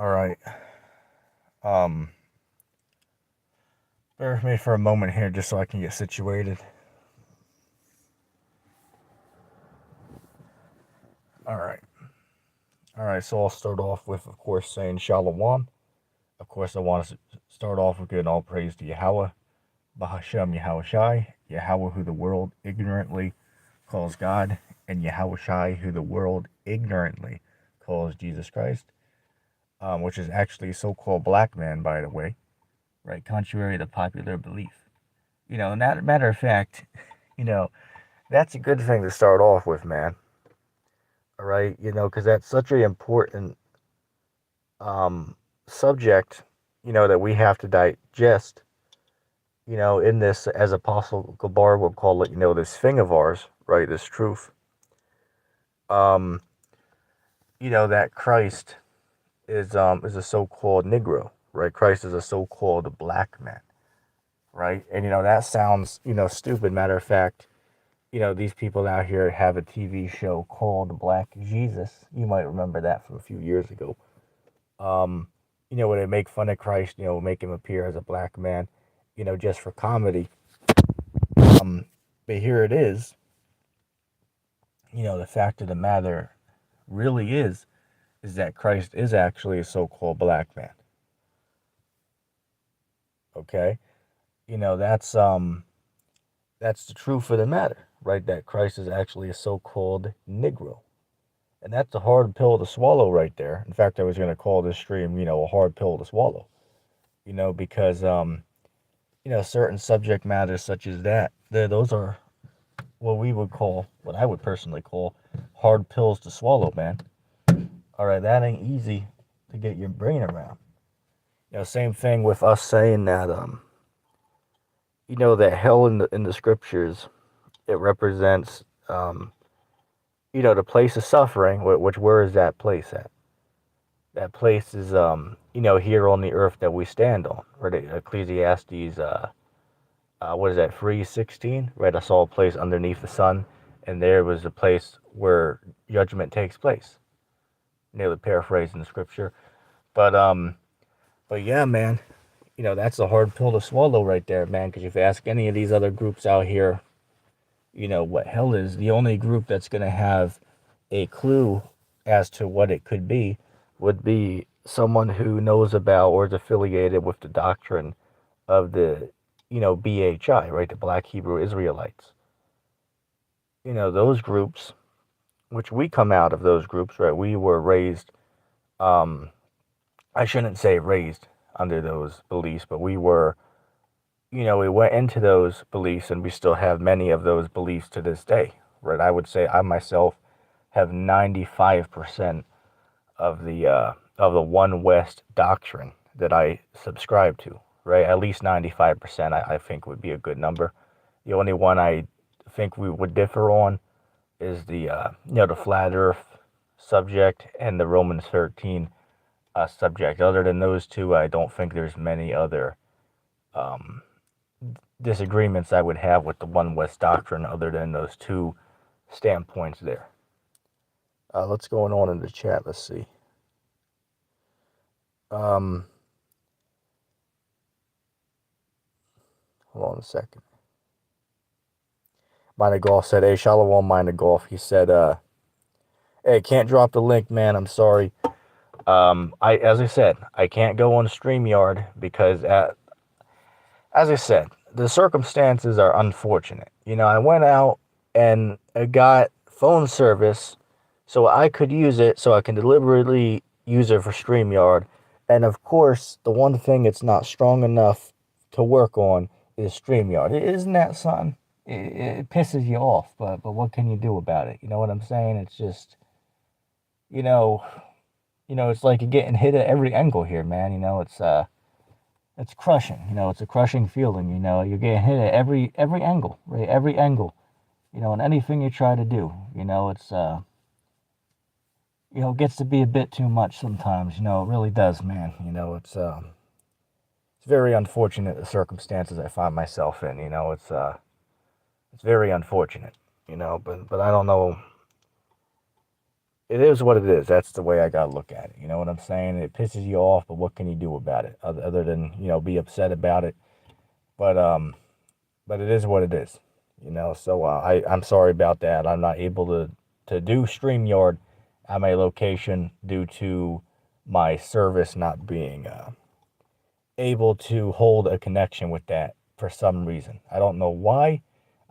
All right. Um, Bear with me for a moment here just so I can get situated. All right. All right. So I'll start off with, of course, saying Shalom. Of course, I want to start off with giving all praise to Yahweh, Bahashem Yahweh Shai, Yahweh who the world ignorantly calls God, and Yahweh Shai who the world ignorantly calls Jesus Christ, which is actually a so-called black man, by the way, right? Contrary to popular belief. Matter of fact, you know, that's a good thing to start off with, man. All right, because that's such an important um, subject, that we have to digest, in this, as Apostle Gabar would call it, this thing of ours, right, this truth, um, that Christ is a so-called Negro, right? Christ is a so-called black man, right? And, that sounds, stupid. Matter of fact, these people out here have a TV show called Black Jesus. You might remember that from a few years ago. Um, where they make fun of Christ, make him appear as a black man, just for comedy. But here it is, the fact of the matter really is that Christ is actually a so-called black man. Okay? That's the truth of the matter, right? That Christ is actually a so-called Negro. And that's a hard pill to swallow right there. In fact, I was going to call this stream, a hard pill to swallow, because, certain subject matters such as that, those are what I would personally call hard pills to swallow, man. All right, that ain't easy to get your brain around. Same thing with us saying that, that hell in the scriptures, it represents, the place of suffering. Which where is that place at? That place is, here on the earth that we stand on. Right, Ecclesiastes, what is that, 3:16? Right, I saw a place underneath the sun, and there was a place where judgment takes place. Nearly paraphrasing the scripture, but yeah, man, that's a hard pill to swallow right there, man. Because if you ask any of these other groups out here, what hell is, the only group that's gonna have a clue as to what it could be would be someone who knows about or is affiliated with the doctrine of the, BHI, right? The Black Hebrew Israelites. Those groups, which we come out of those groups, right? We were raised, I shouldn't say raised under those beliefs, but we were, we went into those beliefs and we still have many of those beliefs to this day, right? I would say I myself have 95% of the One West doctrine that I subscribe to, right? At least 95%, I think would be a good number. The only one I think we would differ on is the flat Earth subject and the Romans 13 subject. Other than those two, I don't think there's many other um, disagreements I would have with the One West doctrine other than those two standpoints there. What's going on in the chat? Let's see. Hold on a second. Mina Golf said, hey, Shalom, Mina Golf. He said, hey, can't drop the link, man. I'm sorry. As I said, I can't go on StreamYard because, as I said, the circumstances are unfortunate. I went out and I got phone service so I could use it, so I can deliberately use it for StreamYard. And of course, the one thing it's not strong enough to work on is StreamYard. Isn't that something? It pisses you off, but what can you do about it? You know what I'm saying? It's just, you know, it's like you're getting hit at every angle here, man. It's crushing. It's a crushing feeling. You're getting hit at every angle, right? Every angle. And anything you try to do, it's it gets to be a bit too much sometimes. It really does, man. It's very unfortunate the circumstances I find myself in. It's very unfortunate. But I don't know. it is what it is. That's the way I gotta look at it. You know what I'm saying? It pisses you off, but what can you do about it other than be upset about it? But but it is what it is. So I'm sorry about that. I'm not able to do StreamYard at my location due to my service not being able to hold a connection with that for some reason. I don't know why.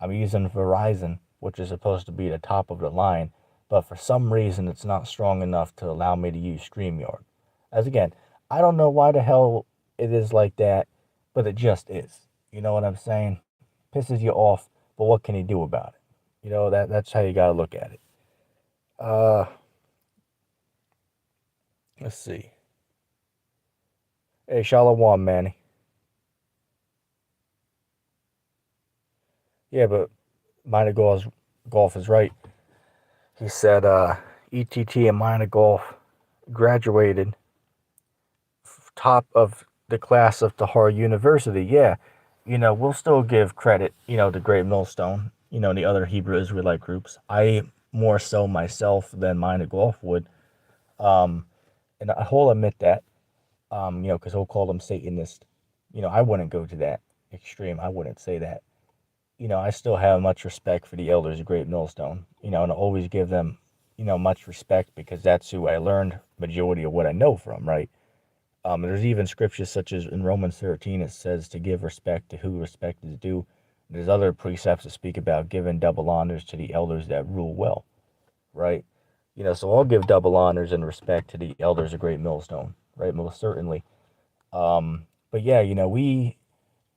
I'm using Verizon, which is supposed to be the top of the line, but for some reason it's not strong enough to allow me to use StreamYard. As again, I don't know why the hell it is like that, but it just is. You know what I'm saying? Pisses you off, but what can you do about it? That's how you gotta look at it. Uh let's see. Hey, Shalom, Manny. Yeah, but minor golf is right. He said ETT and minor golf graduated top of the class of Tahar University. Yeah, we'll still give credit, to Great Millstone, and the other Hebrew Israelite groups. I more so myself than minor golf would. Um, and I'll admit that, because he'll call them Satanist. I wouldn't go to that extreme. I wouldn't say that. I still have much respect for the elders of Great Millstone, and I always give them, much respect because that's who I learned majority of what I know from, right? There's even scriptures such as in Romans 13, it says to give respect to who respect is due. There's other precepts that speak about giving double honors to the elders that rule well, right? So I'll give double honors and respect to the elders of Great Millstone, right? Most certainly. But yeah,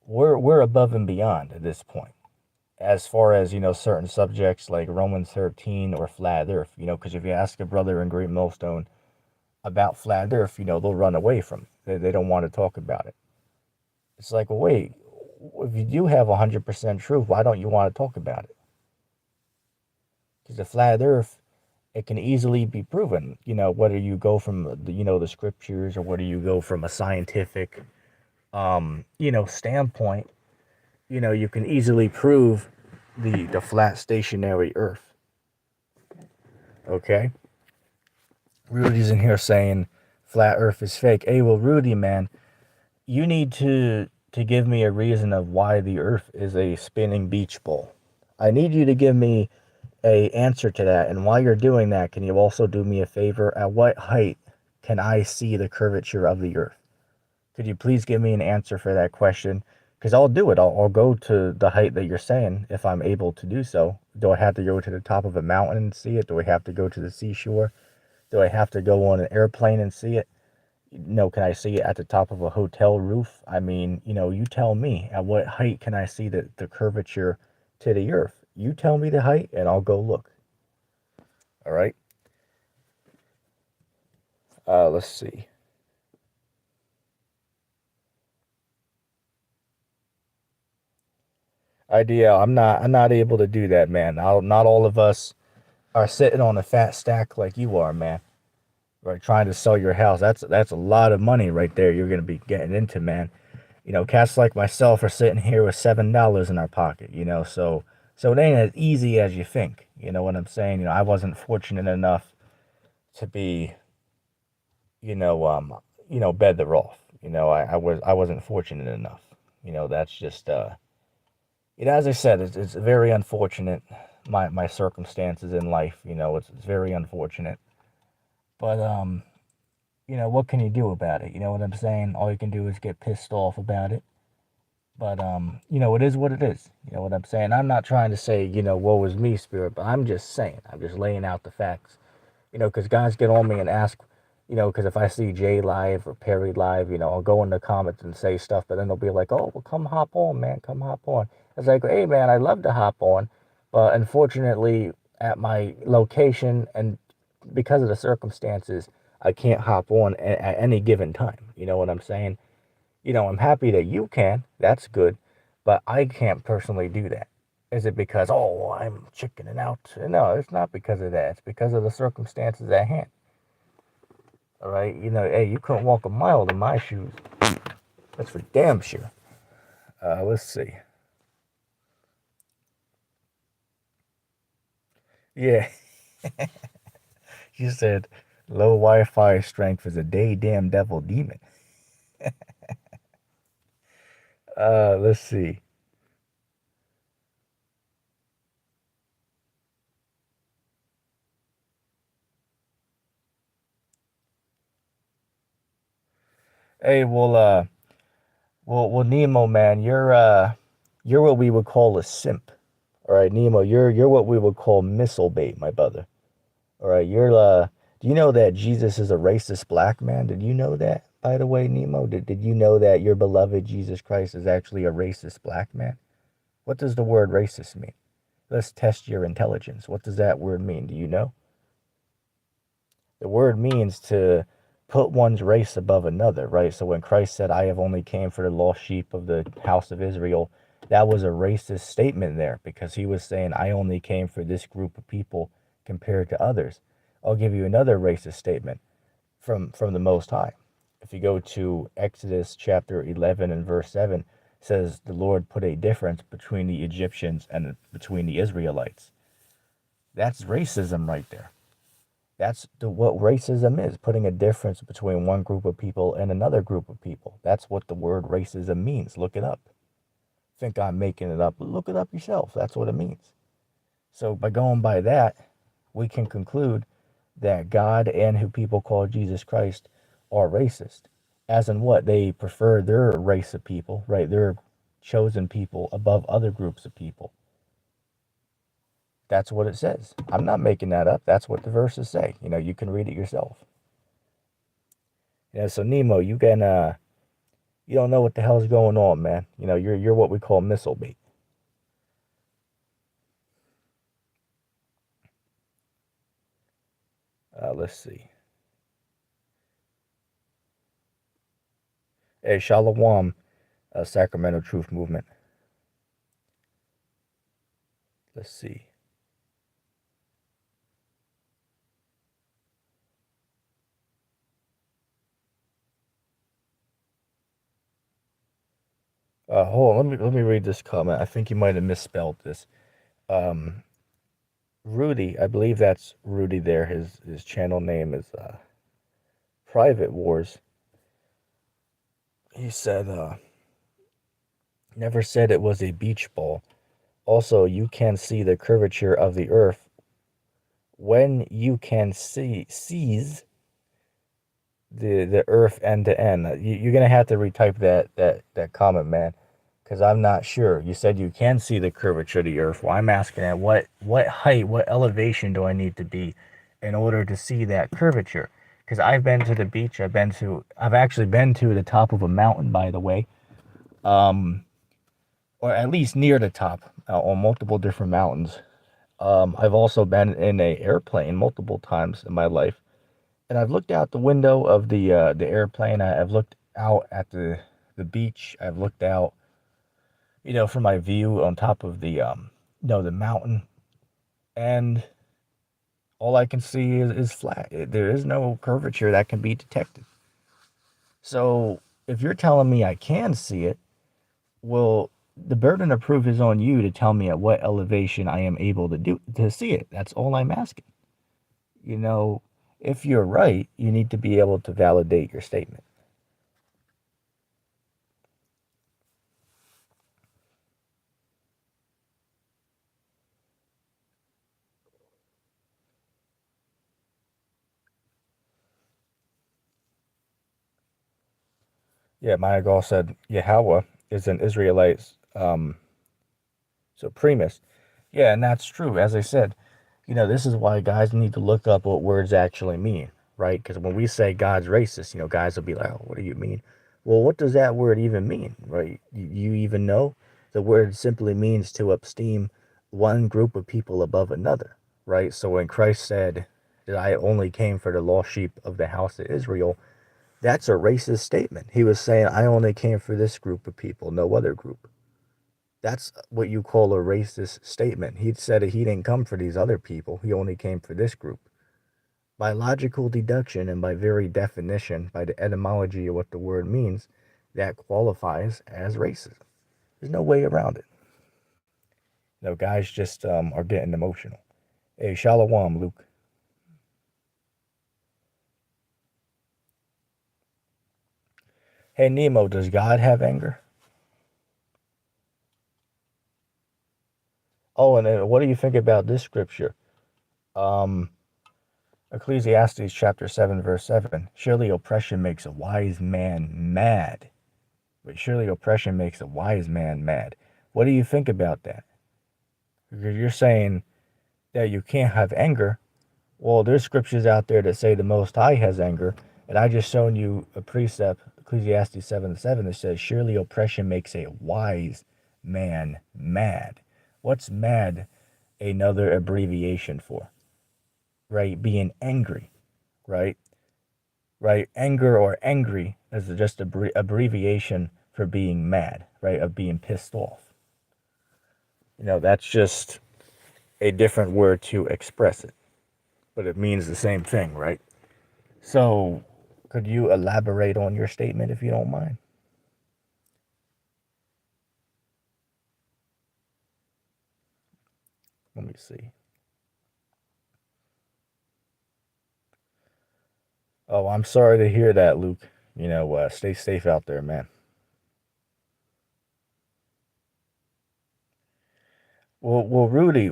we're above and beyond at this point as far as certain subjects like Romans 13 or flat earth, because if you ask a brother in Great Millstone about flat earth, they'll run away from it. They don't want to talk about it. It's like, well, wait, if you do have 100% truth, why don't you want to talk about it? Because the flat earth, it can easily be proven, whether you go from the scriptures or whether you go from a scientific standpoint, you can easily prove the flat stationary earth. Okay? Rudy's in here saying flat earth is fake. Hey, well, Rudy, man, you need to give me a reason of why the earth is a spinning beach ball. I need you to give me a answer to that. And while you're doing that, can you also do me a favor? At what height can I see the curvature of the earth? Could you please give me an answer for that question? Because I'll do it. I'll go to the height that you're saying if I'm able to do so. Do I have to go to the top of a mountain and see it? Do I have to go to the seashore? Do I have to go on an airplane and see it? Can I see it at the top of a hotel roof? I mean, you tell me at what height can I see the curvature to the earth? You tell me the height and I'll go look. All right. Let's see. Idea. I'm not able to do that, man. Not all of us are sitting on a fat stack like you are, man. Right, trying to sell your house. That's a lot of money right there. You're gonna be getting into, man. Cats like myself are sitting here with $7 in our pocket. So it ain't as easy as you think. You know what I'm saying? I wasn't fortunate enough to be, better off. I wasn't fortunate enough. That's just as I said, it's very unfortunate. My circumstances in life. It's very unfortunate. But what can you do about it? You know what I'm saying? All you can do is get pissed off about it. But it is what it is. You know what I'm saying? I'm not trying to say, woe is me, spirit, but I'm just saying. I'm just laying out the facts. Because guys get on me and ask, because if I see Jay live or Perry live, I'll go in the comments and say stuff, but then they'll be like, oh, well, come hop on, man, come hop on. It's like, hey, man, I'd love to hop on, but unfortunately, at my location and because of the circumstances, I can't hop on at any given time. You know what I'm saying? I'm happy that you can. That's good. But I can't personally do that. Is it because, oh, I'm chickening out? No, it's not because of that. It's because of the circumstances at hand. All right? Hey, you couldn't walk a mile in my shoes. That's for damn sure. Let's see. Yeah. You said low Wi-Fi strength is a day damn devil demon. Let's see. Hey, well, Nemo, man, you're what we would call a simp. All right, Nemo, you're what we would call missile bait, my brother. All right, do you know that Jesus is a racist black man? Did you know that, by the way, Nemo? Did you know that your beloved Jesus Christ is actually a racist black man? What does the word racist mean? Let's test your intelligence. What does that word mean? Do you know? The word means to put one's race above another, right? So when Christ said, I have only came for the lost sheep of the house of Israel, that was a racist statement there because he was saying, I only came for this group of people compared to others. I'll give you another racist statement from the Most High. If you go to Exodus chapter 11 and verse 7, it says the Lord put a difference between the Egyptians and between the Israelites. That's racism right there. That's what racism is, putting a difference between one group of people and another group of people. That's what the word racism means. Look it up. Think I'm making it up? Look it up yourself. That's what it means. So by going by that, we can conclude that God and who people call Jesus Christ are racist. As in what? They prefer their race of people, right? Their chosen people above other groups of people. That's what it says. I'm not making that up. That's what the verses say. You can read it yourself. Yeah, so Nemo, you don't know what the hell's going on, man. You're what we call missile bait. Let's see. Hey, Shalom, Sacramento Truth Movement. Let's see. Hold on, let me read this comment. I think you might have misspelled this. Um, Rudy, I believe that's Rudy there. His channel name is Private Wars. He said, never said it was a beach ball. Also, you can see the curvature of the earth when you can seize the earth end to end. You're gonna have to retype that comment, man, because I'm not sure. You said you can see the curvature of the earth. Well, I'm asking at what height, what elevation do I need to be in order to see that curvature? Because I've been to the beach. I've actually been to the top of a mountain, by the way, or at least near the top on multiple different mountains. I've also been in a airplane multiple times in my life. And I've looked out the window of the airplane. I've looked out at the beach. I've looked out, from my view on top of the mountain, and all I can see is flat. There is no curvature that can be detected. So if you're telling me I can see it, well, the burden of proof is on you to tell me at what elevation I am able to see it. That's all I'm asking. You know, if you're right, you need to be able to validate your statement. Yeah, Mayagal said Yahweh is an Israelite supremacist. Yeah, and that's true. As I said, this is why guys need to look up what words actually mean, right? Because when we say God's racist, guys will be like, oh, what do you mean? Well, what does that word even mean, right? You even know? The word simply means to esteem one group of people above another, right? So when Christ said that I only came for the lost sheep of the house of Israel, that's a racist statement. He was saying, I only came for this group of people, no other group. That's what you call a racist statement. He said that he didn't come for these other people, he only came for this group. By logical deduction and by very definition, by the etymology of what the word means, that qualifies as racism. There's no way around it. Guys just are getting emotional. Hey, Shalom, Luke. Hey, Nemo, does God have anger? Oh, and then what do you think about this scripture? Um, Ecclesiastes chapter 7, verse 7. Surely oppression makes a wise man mad. But surely oppression makes a wise man mad. What do you think about that? Because you're saying that you can't have anger. Well, there's scriptures out there that say the Most High has anger. And I just shown you a precept, Ecclesiastes 7 7, that says, surely oppression makes a wise man mad. What's mad another abbreviation for? Right? Being angry, right? Right? Anger or angry is just a abbreviation for being mad, right? Of being pissed off. That's just a different word to express it, but it means the same thing, right? So, could you elaborate on your statement if you don't mind? Let me see. Oh, I'm sorry to hear that, Luke. Stay safe out there, man. Well, Rudy,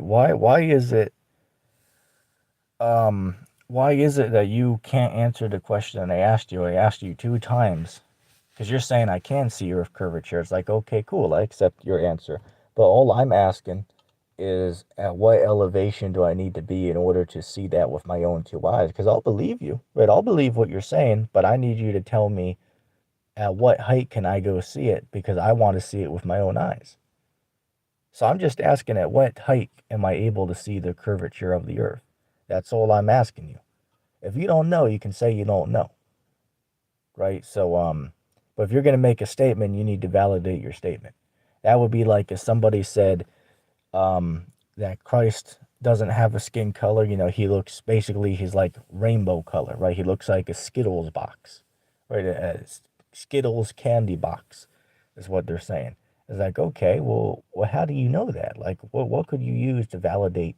um why is it that you can't answer the question I asked you? I asked you two times because you're saying I can see Earth curvature. It's like, okay, cool, I accept your answer. But all I'm asking is at what elevation do I need to be in order to see that with my own two eyes? Because I'll believe you, right? I'll believe what you're saying, but I need you to tell me at what height can I go see it because I want to see it with my own eyes. So I'm just asking at what height am I able to see the curvature of the earth? That's all I'm asking you. If you don't know, you can say you don't know, right? But if you're going to make a statement, you need to validate your statement. That would be like if somebody said, that Christ doesn't have a skin color. He's like rainbow color, right? He looks like a Skittles box, right? A Skittles candy box is what they're saying. It's like, okay, well, how do you know that? Like, what could you use to validate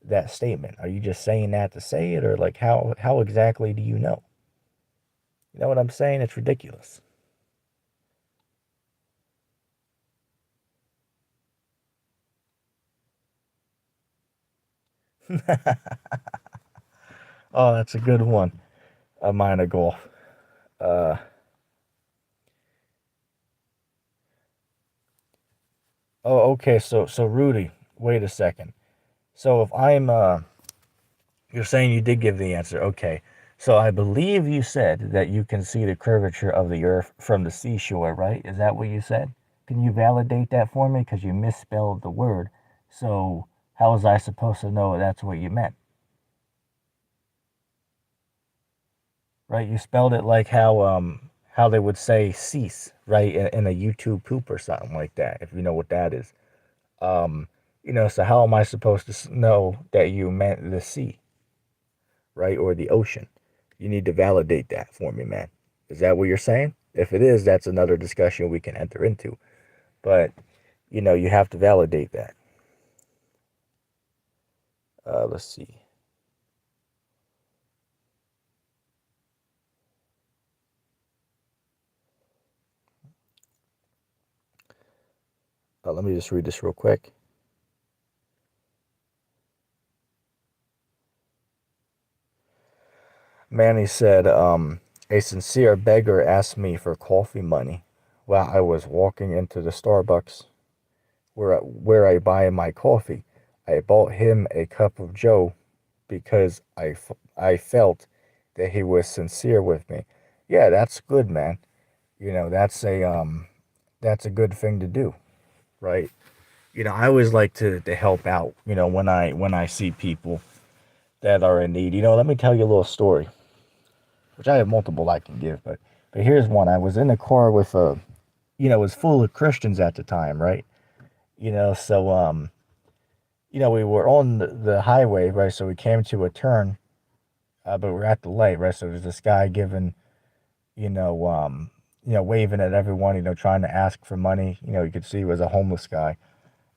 that statement? Are you just saying that to say it, or like how exactly do you know? You know what I'm saying? It's ridiculous. Oh, that's a good one. A minor golf. Uh, oh, okay. So Rudy, wait a second. So if you're saying you did give the answer. Okay. So I believe you said that you can see the curvature of the earth from the seashore, right? Is that what you said? Can you validate that for me? Because you misspelled the word. So how was I supposed to know that's what you meant? Right? You spelled it like how they would say cease, right? In a YouTube poop or something like that, if you know what that is. Um, so how am I supposed to know that you meant the sea? Right? Or the ocean. You need to validate that for me, man. Is that what you're saying? If it is, that's another discussion we can enter into. But, you have to validate that. Let's see. Let me just read this real quick. Manny said, a sincere beggar asked me for coffee money while I was walking into the Starbucks where I buy my coffee. I bought him a cup of Joe because I felt that he was sincere with me. Yeah, that's good, man. That's a good thing to do, right? I always like to help out, when I see people that are in need. Let me tell you a little story, which I have multiple I can give, but here's one. I was in a car with it was full of Christians at the time, right? So we were on the highway, right? So we came to a turn, but we're at the light, right? So there's this guy giving, waving at everyone, trying to ask for money. You could see he was a homeless guy.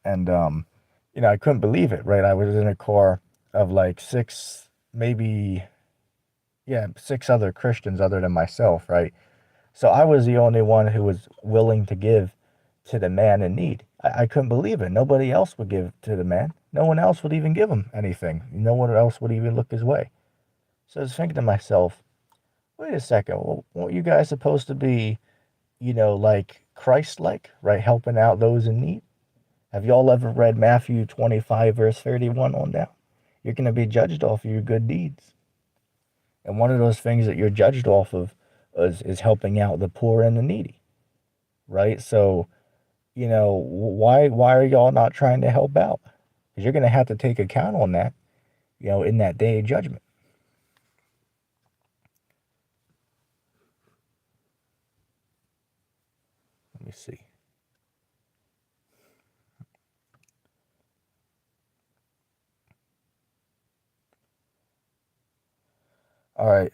And, I couldn't believe it, right? I was in a car of like six, maybe, yeah, six other Christians other than myself, right? So I was the only one who was willing to give to the man in need. I couldn't believe it. Nobody else would give to the man. No one else would even give him anything. No one else would even look his way. So I was thinking to myself, wait a second, well, weren't you guys supposed to be, like Christ-like, right? Helping out those in need? Have y'all ever read Matthew 25, verse 31 on down? You're going to be judged off of your good deeds. And one of those things that you're judged off of is helping out the poor and the needy, right? So, why are y'all not trying to help out? Because you're going to have to take account on that, in that day of judgment. Let me see. All right.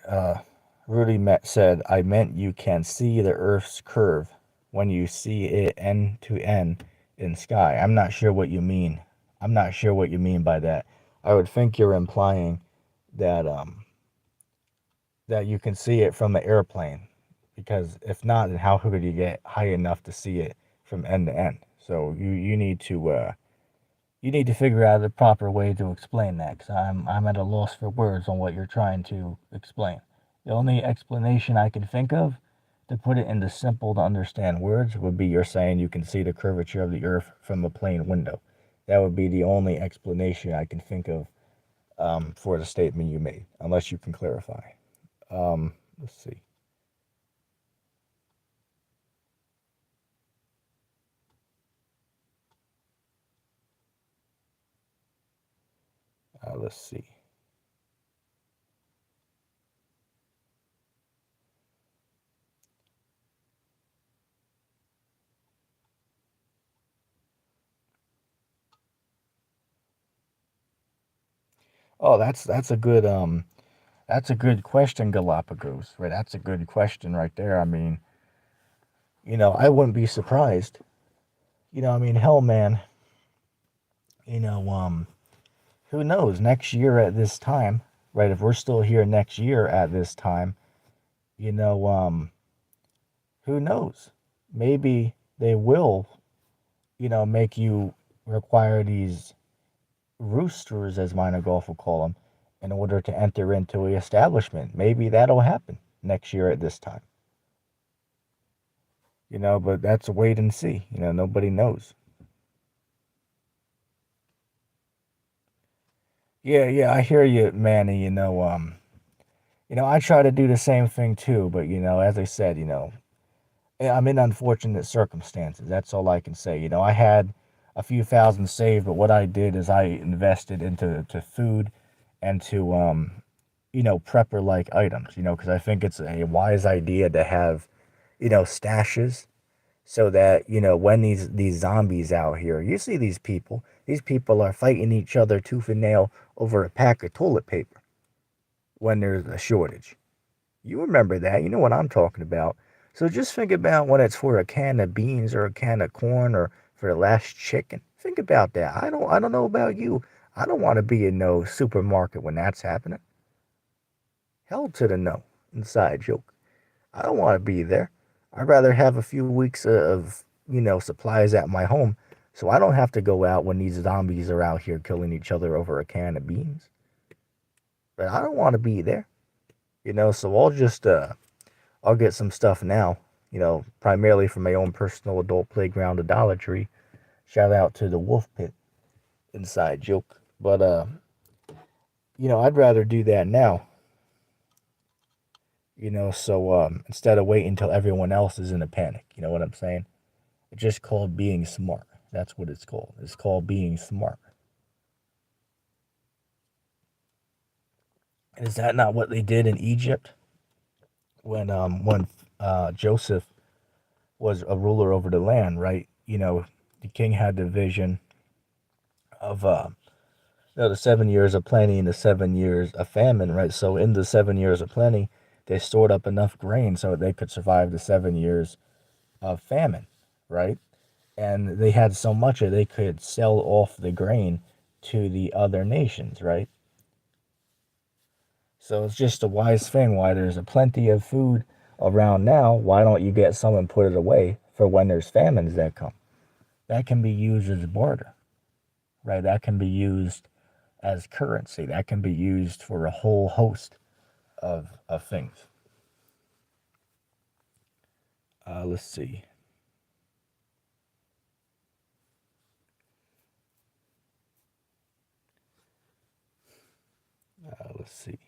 Rudy said, I meant you can see the Earth's curve when you see it end to end in sky. I'm not sure what you mean. I'm not sure what you mean by that. I would think you're implying that that you can see it from an airplane, because if not, then how could you get high enough to see it from end to end? So you need to figure out the proper way to explain that, because I'm at a loss for words on what you're trying to explain. The only explanation I can think of to put it into simple to understand words would be you're saying you can see the curvature of the earth from a plane window. That would be the only explanation I can think of for the statement you made, unless you can clarify. Let's see. Let's see. Oh, that's a good question, Galapagos. Right, that's a good question right there. I mean, I wouldn't be surprised. I mean, hell, man. You know, um, who knows? Next year at this time, right? If we're still here next year at this time, you know, um, who knows? Maybe they will, make you require these roosters, as Minor Golf will call them, in order to enter into a establishment. Maybe that'll happen next year at this time. But that's a wait and see. Nobody knows. Yeah, yeah, I hear you, Manny. I try to do the same thing too, but as I said, I'm in unfortunate circumstances. That's all I can say. I had a few thousand saved, but what I did is I invested into food and to prepper like items. Because I think it's a wise idea to have stashes, so that when these zombies out here, you see these people are fighting each other tooth and nail over a pack of toilet paper when there's a shortage. You remember that. You know what I'm talking about. So just think about when it's for a can of beans or a can of corn or for the last chicken. Think about that. I don't know about you. I don't want to be in no supermarket when that's happening. Hell to the no. Inside joke. I don't want to be there. I'd rather have a few weeks of, supplies at my home, so I don't have to go out when these zombies are out here killing each other over a can of beans. But I don't want to be there. So I'll get some stuff now, primarily for my own personal adult playground idolatry. Shout out to the Wolf Pit, inside joke. But I'd rather do that now. So instead of waiting until everyone else is in a panic. You know what I'm saying? It's just called being smart. That's what it's called. It's called being smart. And is that not what they did in Egypt when Joseph was a ruler over the land, right? The king had the vision of the 7 years of plenty and the 7 years of famine, right? So in the 7 years of plenty, they stored up enough grain so they could survive the 7 years of famine, right? And they had so much that they could sell off the grain to the other nations, right? So it's just a wise thing why there's a plenty of food around now, why don't you get some and put it away for when there's famines that come? That can be used as barter, right? That can be used as currency. That can be used for a whole host of things. Let's see. Let's see.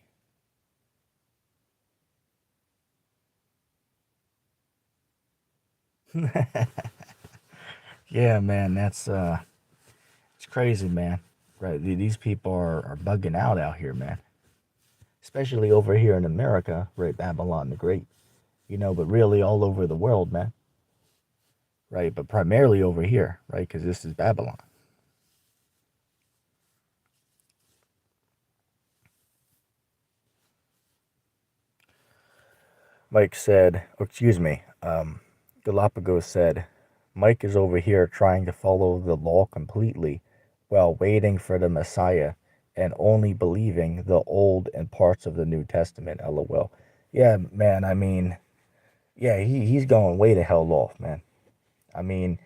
Yeah, man, it's crazy, man. Right, these people are bugging out here, man. Especially over here in America, right? Babylon the Great, but really all over the world, man. Right, but primarily over here, right? Because this is Babylon. Mike said, or excuse me, Galapagos said, Mike is over here trying to follow the law completely while waiting for the Messiah and only believing the Old and parts of the New Testament. LOL. Yeah, man, I mean, yeah, he's going way to hell off, man. I mean,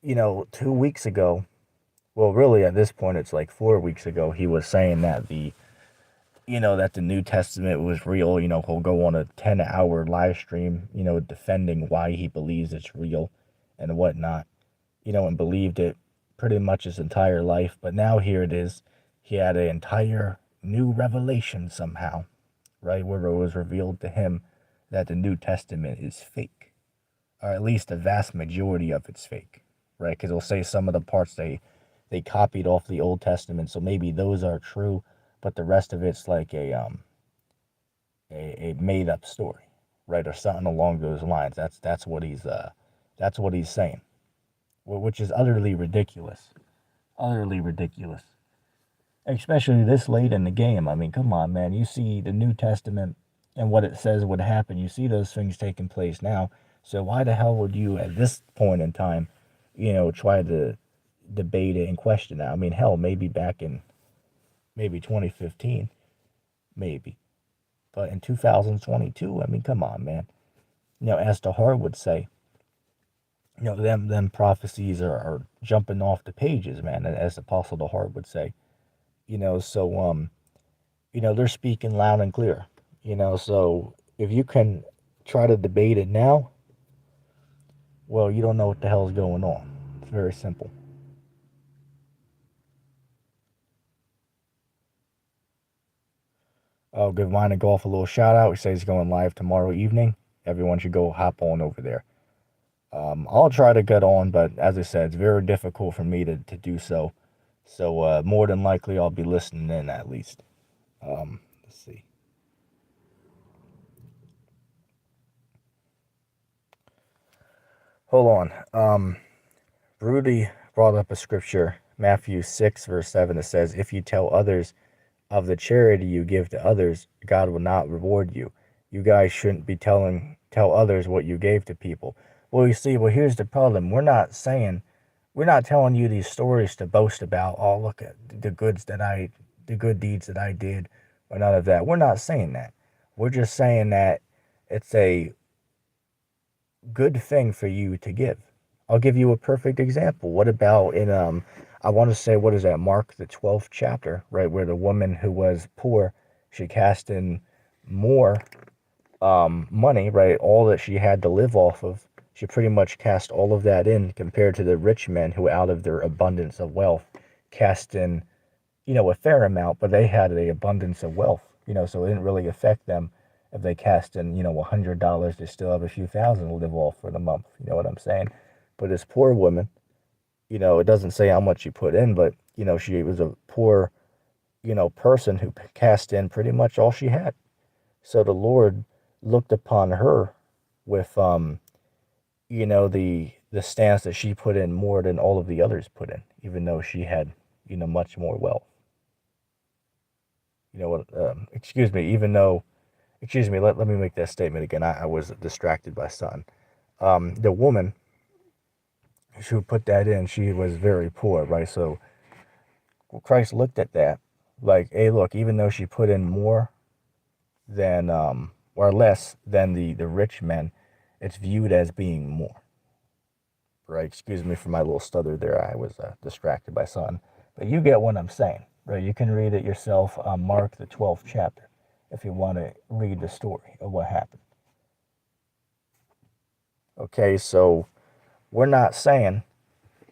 2 weeks ago, well, really at this point, it's like 4 weeks ago, he was saying that the New Testament was real. He'll go on a 10-hour live stream, defending why he believes it's real and whatnot, and believed it pretty much his entire life. But now here it is. He had an entire new revelation somehow, right, where it was revealed to him that the New Testament is fake, or at least the vast majority of it's fake, right? Because it'll say some of the parts they copied off the Old Testament, so maybe those are true, but the rest of it's like a made up story, right, or something along those lines. That's what he's saying, which is utterly ridiculous, especially this late in the game. I mean, come on, man. You see the New Testament and what it says would happen. You see those things taking place now. So why the hell would you, at this point in time, try to debate it and question it? I mean, hell, maybe back in maybe 2015, maybe. But in 2022, I mean, come on, man. As the Hart would say, them prophecies are jumping off the pages, man, as Apostle the Hart would say. So they're speaking loud and clear. So if you can try to debate it now, well, you don't know what the hell is going on. It's very simple. Oh, give Wine and Golf a little shout out. He says he's going live tomorrow evening. Everyone should go hop on over there. I'll try to get on, but as I said, it's very difficult for me to do so. So more than likely, I'll be listening in at least. Let's see. Hold on. Rudy brought up a scripture, Matthew 6, verse 7, that says, if you tell others of the charity you give to others, God will not reward you. You guys shouldn't be tell others what you gave to people. Well, you see, here's the problem. We're not telling you these stories to boast about, oh, look at the good deeds that I did, or none of that. We're not saying that. We're just saying that it's a good thing for you to give. I'll give you a perfect example. What about in I want to say, what is that, Mark the 12th chapter, right, where the woman who was poor, she cast in more money, right, all that she had to live off of. She pretty much cast all of that in, compared to the rich men who, out of their abundance of wealth, cast in, a fair amount, but they had an abundance of wealth, so it didn't really affect them. If they cast in, $100, they still have a few thousand to live off for the month. You know what I'm saying? But this poor woman, it doesn't say how much she put in, but, she was a poor, person who cast in pretty much all she had. So the Lord looked upon her with, the stance that she put in more than all of the others put in, even though she had, much more wealth. Excuse me, let me make that statement again. I was distracted by something. The woman who put that in, she was very poor, right? So Christ looked at that like, hey, look, even though she put in more than or less than the rich men, it's viewed as being more. Right? Excuse me for my little stutter there. I was distracted by something. But you get what I'm saying, right? You can read it yourself on Mark, the 12th chapter, if you want to read the story of what happened. Okay, so we're not saying,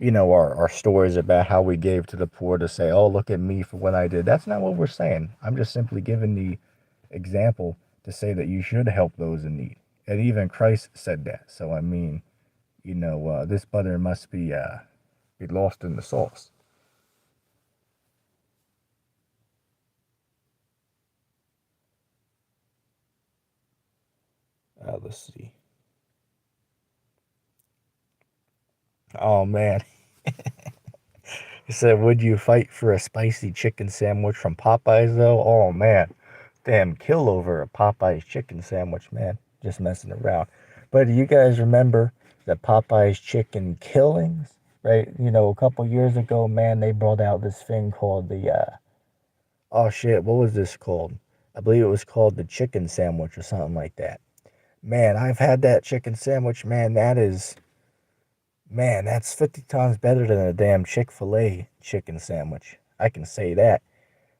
our stories about how we gave to the poor to say, oh, look at me for what I did. That's not what we're saying. I'm just simply giving the example to say that you should help those in need. And even Christ said that. So, I mean, this butter must be lost in the sauce. Let's see. Oh, man. He said, would you fight for a spicy chicken sandwich from Popeyes, though? Oh, man. Damn, kill over a Popeyes chicken sandwich, man. Just messing around. But do you guys remember the Popeyes chicken killings? Right? A couple years ago, man, they brought out this thing called oh shit, what was this called? I believe it was called the chicken sandwich or something like that. Man, I've had that chicken sandwich, man. That's 50 times better than a damn Chick-fil-A chicken sandwich. I can say that.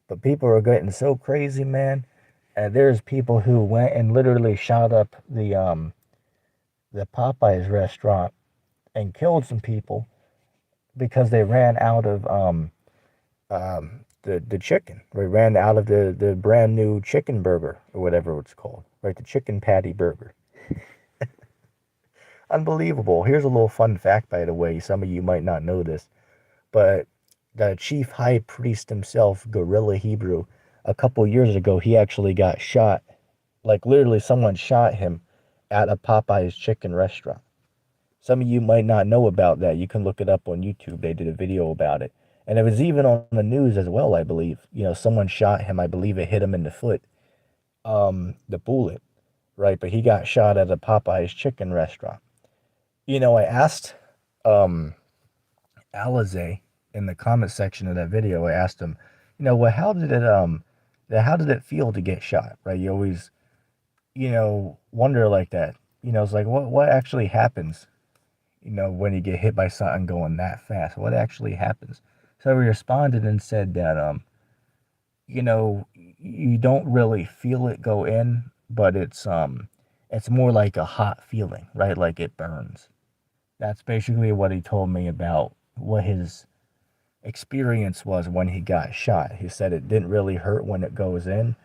But people are getting so crazy, man. And there's people who went and literally shot up the Popeyes restaurant and killed some people because they ran out of the chicken. They ran out of the brand new chicken burger or whatever it's called, right? The chicken patty burger. Unbelievable. Here's a little fun fact, by the way. Some of you might not know this, but the chief high priest himself, Gorilla Hebrew, a couple years ago, he actually got shot. Like literally, someone shot him at a Popeye's chicken restaurant. Some of you might not know about that. You can look it up on YouTube. They did a video about it. And it was even on the news as well, I believe. Someone shot him. I believe it hit him in the foot. The bullet, right? But he got shot at a Popeye's chicken restaurant. I asked Alize in the comment section of that video. I asked him, well, how did it feel to get shot, right? You always, wonder like that. It's like what actually happens, when you get hit by something going that fast? What actually happens? So he responded and said that you don't really feel it go in, but it's more like a hot feeling, right? Like it burns. That's basically what he told me about what his experience was when he got shot. He said it didn't really hurt when it goes in,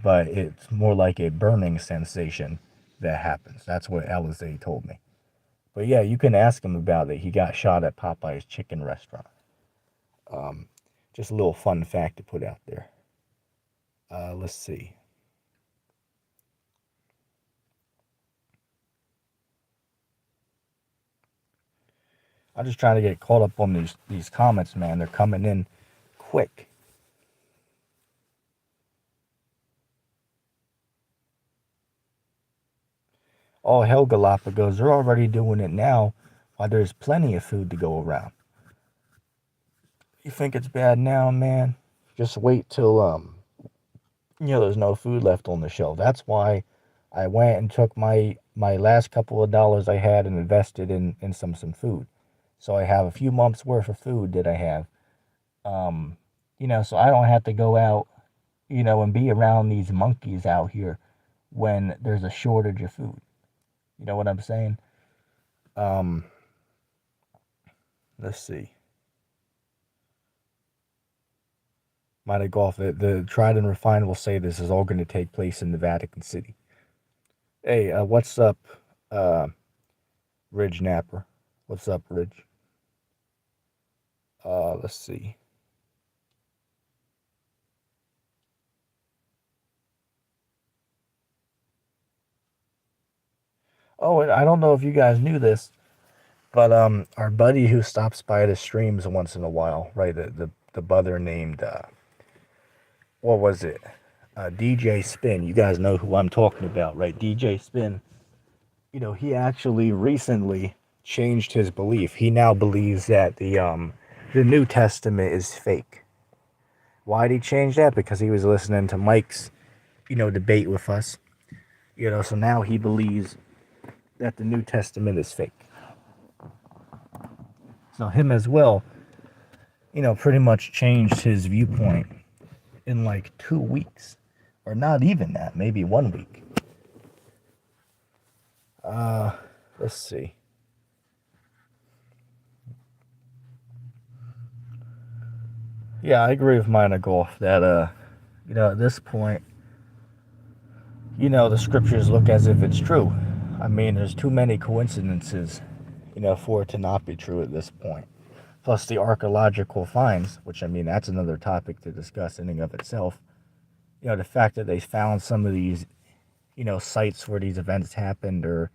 but it's more like a burning sensation that happens. That's what Alize told me. But yeah, you can ask him about it. He got shot at Popeye's chicken restaurant. Just a little fun fact to put out there. Let's see. I'm just trying to get caught up on these comments, man. They're coming in quick. Oh, hell, Galapagos. They're already doing it now while there's plenty of food to go around. You think it's bad now, man? Just wait till, there's no food left on the shelf. That's why I went and took my last couple of dollars I had and invested in some food. So I have a few months worth of food that I have. So I don't have to go out, and be around these monkeys out here when there's a shortage of food. You know what I'm saying? Let's see. Might have golf. The tried and refined will say this is all going to take place in the Vatican City. Hey, what's up, Ridge Napper? What's up, Ridge? Let's see. Oh, and I don't know if you guys knew this, but our buddy who stops by the streams once in a while, right? The brother named what was it? DJ Spin. You guys know who I'm talking about, right? DJ Spin. He actually recently changed his belief. He now believes that the New Testament is fake. Why did he change that? Because he was listening to Mike's, debate with us. So now he believes that the New Testament is fake. So him as well, pretty much changed his viewpoint in like 2 weeks, or not even that, maybe 1 week. Let's see. Yeah, I agree with Mina Golf that at this point, the scriptures look as if it's true. I mean, there's too many coincidences, for it to not be true at this point. Plus the archaeological finds, which I mean, that's another topic to discuss in and of itself. The fact that they found some of these, sites where these events happened, or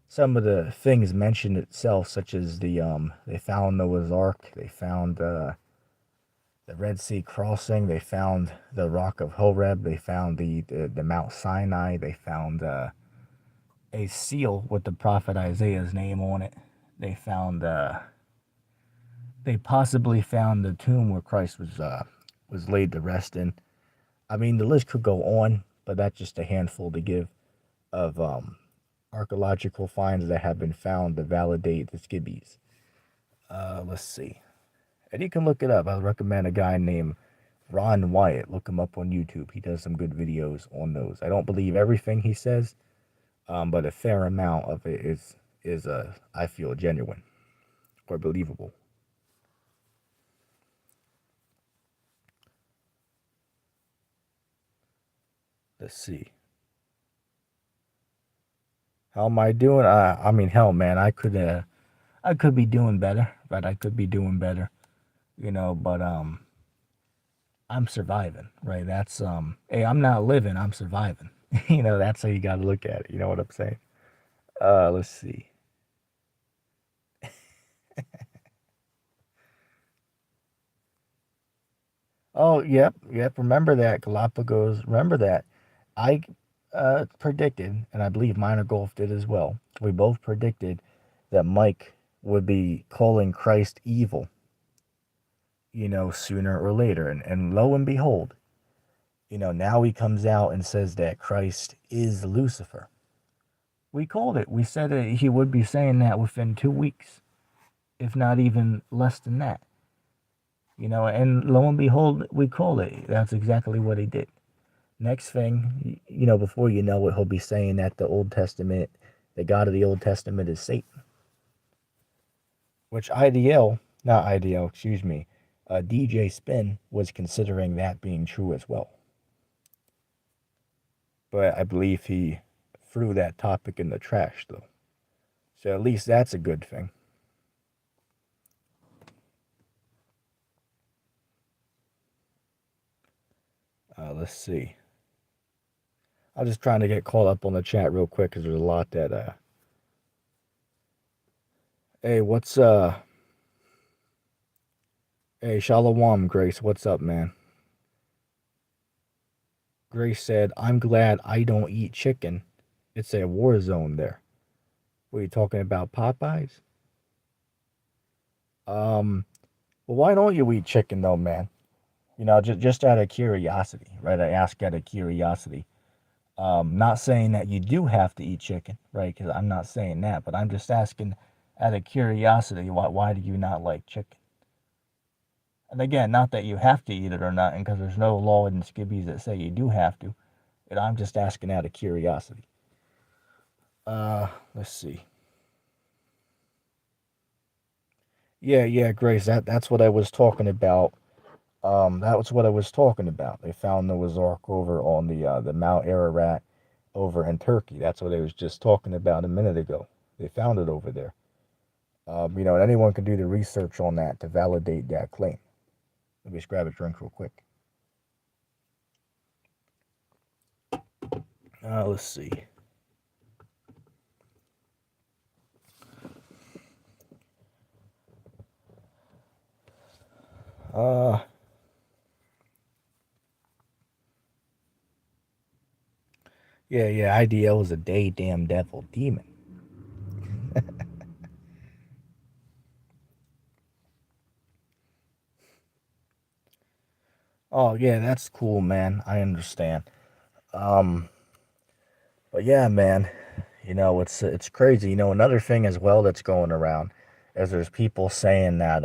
some of the things mentioned itself, such as they found Noah's Ark, they found the Red Sea crossing, they found the Rock of Horeb, they found the Mount Sinai, they found a seal with the prophet Isaiah's name on it. They found they possibly found the tomb where Christ was laid to rest in. I mean, the list could go on, but that's just a handful to give of archaeological finds that have been found to validate the skibbies. Let's see. And you can look it up. I recommend a guy named Ron Wyatt. Look him up on YouTube. He does some good videos on those. I don't believe everything he says, but a fair amount of it is I feel genuine or believable. Let's see. How am I doing? I mean, hell, man, I could be doing better, right? I could be doing better, but I'm surviving, right? That's hey, I'm not living, I'm surviving. That's how you got to look at it. You know what I'm saying? Let's see. Oh, yep. Remember that Galapagos. Remember that. I predicted, and I believe Minor Golf did as well. We both predicted that Mike would be calling Christ evil, sooner or later. And lo and behold, now he comes out and says that Christ is Lucifer. We called it. We said that he would be saying that within 2 weeks, if not even less than that. And lo and behold, we called it. That's exactly what he did. Next thing, before you know it, he'll be saying that the God of the Old Testament is Satan. Which DJ Spin was considering that being true as well. But I believe he threw that topic in the trash, though. So at least that's a good thing. Let's see. I'm just trying to get caught up on the chat real quick because there's a lot that. Hey, what's Hey, Shalom, Grace. What's up, man? Grace said, "I'm glad I don't eat chicken. It's a war zone there." What are you talking about, Popeyes? Well, why don't you eat chicken though, man? Just out of curiosity, right? I ask out of curiosity. Not saying that you do have to eat chicken, right? Because I'm not saying that, but I'm just asking out of curiosity, why do you not like chicken? And again, not that you have to eat it or not, and because there's no law in skibbies that say you do have to. I'm just asking out of curiosity. Let's see. Yeah, Grace. That's what I was talking about. That was what I was talking about. They found Noah's Ark over on the Mount Ararat over in Turkey. That's what I was just talking about a minute ago. They found it over there. And anyone can do the research on that to validate that claim. Let me just grab a drink real quick. Let's see. Yeah, IDL is a day damn devil demon. Oh, yeah, that's cool, man. I understand. But yeah, man, it's crazy. Another thing as well that's going around is there's people saying that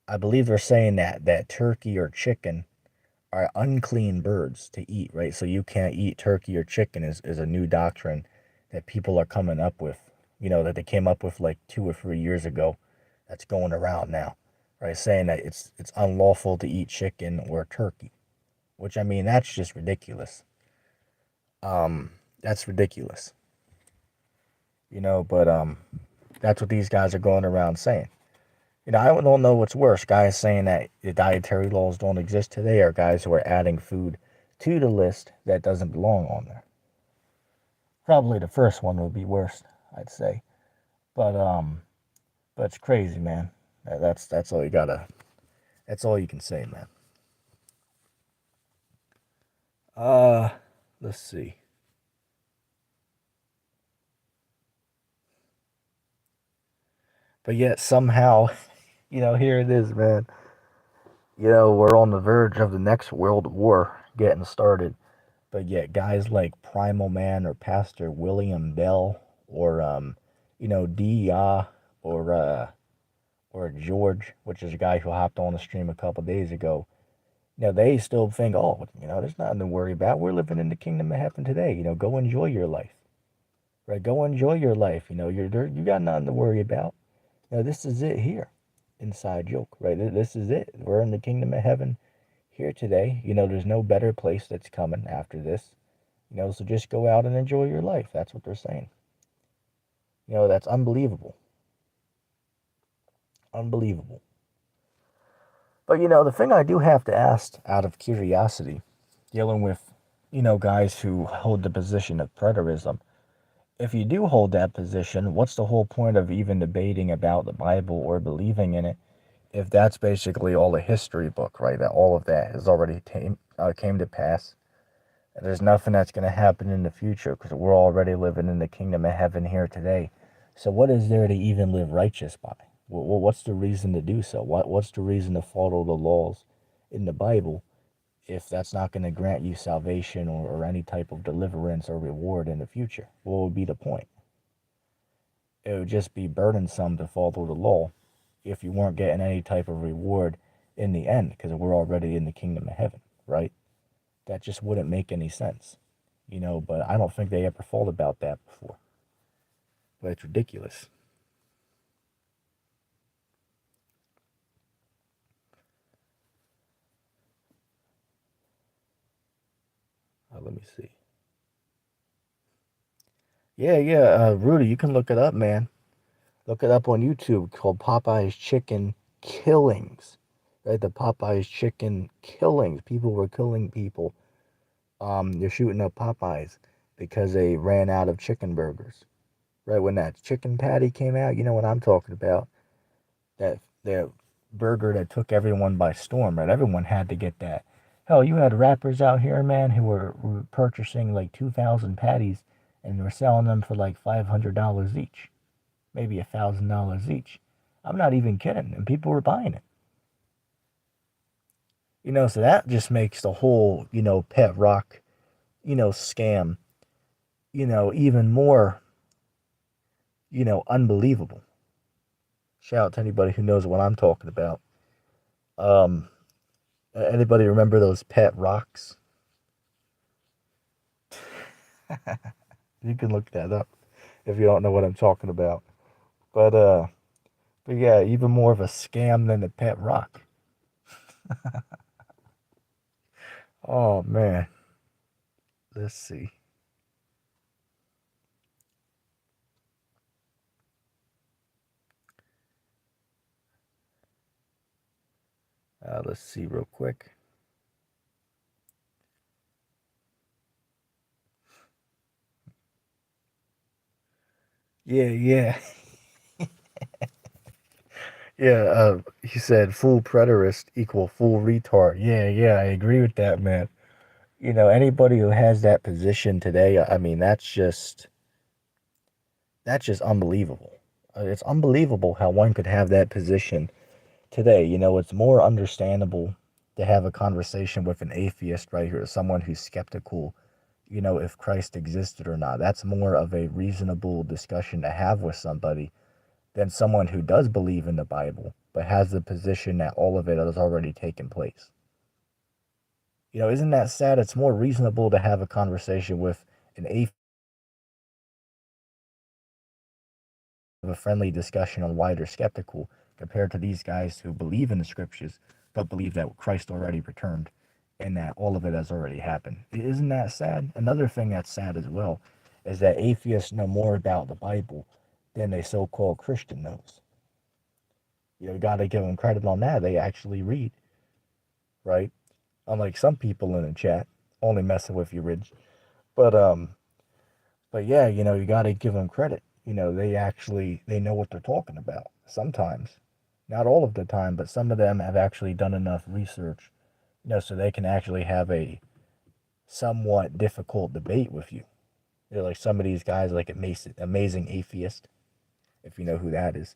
I believe they're saying that turkey or chicken are unclean birds to eat, right? So you can't eat turkey or chicken is a new doctrine that people are coming up with, that they came up with like 2 or 3 years ago that's going around now, right? Saying that it's unlawful to eat chicken or turkey, which I mean, that's just ridiculous. Um, that's ridiculous, but that's what these guys are going around saying. I don't know what's worse, guys saying that the dietary laws don't exist today or guys who are adding food to the list that doesn't belong on there. Probably the first one would be worse, I'd say. But it's crazy, man. That's all you gotta. That's all you can say, man. Uh, let's see. But yet somehow, here it is, man. We're on the verge of the next world war getting started. But yet guys like Primal Man or Pastor William Bell or Dia or George, which is a guy who hopped on the stream a couple days ago. They still think, oh, there's nothing to worry about. We're living in the kingdom of heaven today. Go enjoy your life, right? Go enjoy your life. You got nothing to worry about. This is it here. Inside joke, right? This is it. We're in the kingdom of heaven here today. There's no better place that's coming after this. So just go out and enjoy your life. That's what they're saying. That's unbelievable. Unbelievable. But the thing I do have to ask out of curiosity, dealing with, guys who hold the position of preterism, if you do hold that position, what's the whole point of even debating about the Bible or believing in it if that's basically all a history book, right? That all of that has already came to pass. There's nothing that's going to happen in the future because we're already living in the kingdom of heaven here today. So what is there to even live righteous by? What's the reason to do so? What's the reason to follow the laws in the Bible if that's not going to grant you salvation or any type of deliverance or reward in the future? What would be the point? It would just be burdensome to follow the law if you weren't getting any type of reward in the end because we're already in the kingdom of heaven, right? That just wouldn't make any sense, but I don't think they ever thought about that before. But it's ridiculous. Let me see. Yeah, Rudy, you can look it up, man. Look it up on YouTube called Popeye's Chicken Killings. Right, the Popeye's Chicken Killings. People were killing people. They're shooting up Popeyes because they ran out of chicken burgers. Right when that chicken patty came out, you know what I'm talking about. That burger that took everyone by storm, right? Everyone had to get that. Hell, you had rappers out here, man, who were purchasing like 2,000 patties and were selling them for like $500 each, maybe $1,000 each. I'm not even kidding, and people were buying it. So that just makes the whole, pet rock, scam, even more, unbelievable. Shout out to anybody who knows what I'm talking about. Um, Anybody remember those pet rocks? You can look that up if you don't know what I'm talking about. But uh, but yeah, even more of a scam than the pet rock. Oh man, let's see. Let's see real quick. Yeah. Yeah, he said full preterist equal full retard. Yeah, I agree with that, man. Anybody who has that position today, I mean, that's just unbelievable. It's unbelievable how one could have that position today. It's more understandable to have a conversation with an atheist right here, someone who's skeptical, if Christ existed or not. That's more of a reasonable discussion to have with somebody than someone who does believe in the Bible, but has the position that all of it has already taken place. Isn't that sad? It's more reasonable to have a conversation with an atheist, a friendly discussion on why they're skeptical, compared to these guys who believe in the scriptures, but believe that Christ already returned and that all of it has already happened. Isn't that sad? Another thing that's sad as well is that atheists know more about the Bible than a so-called Christian knows. You got to give them credit on that. They actually read, right? Unlike some people in the chat, only messing with you, Ridge. But yeah, you got to give them credit. They know what they're talking about. Sometimes, not all of the time, but some of them have actually done enough research, so they can actually have a somewhat difficult debate with you. Like some of these guys, like Amazing Atheist, if you know who that is.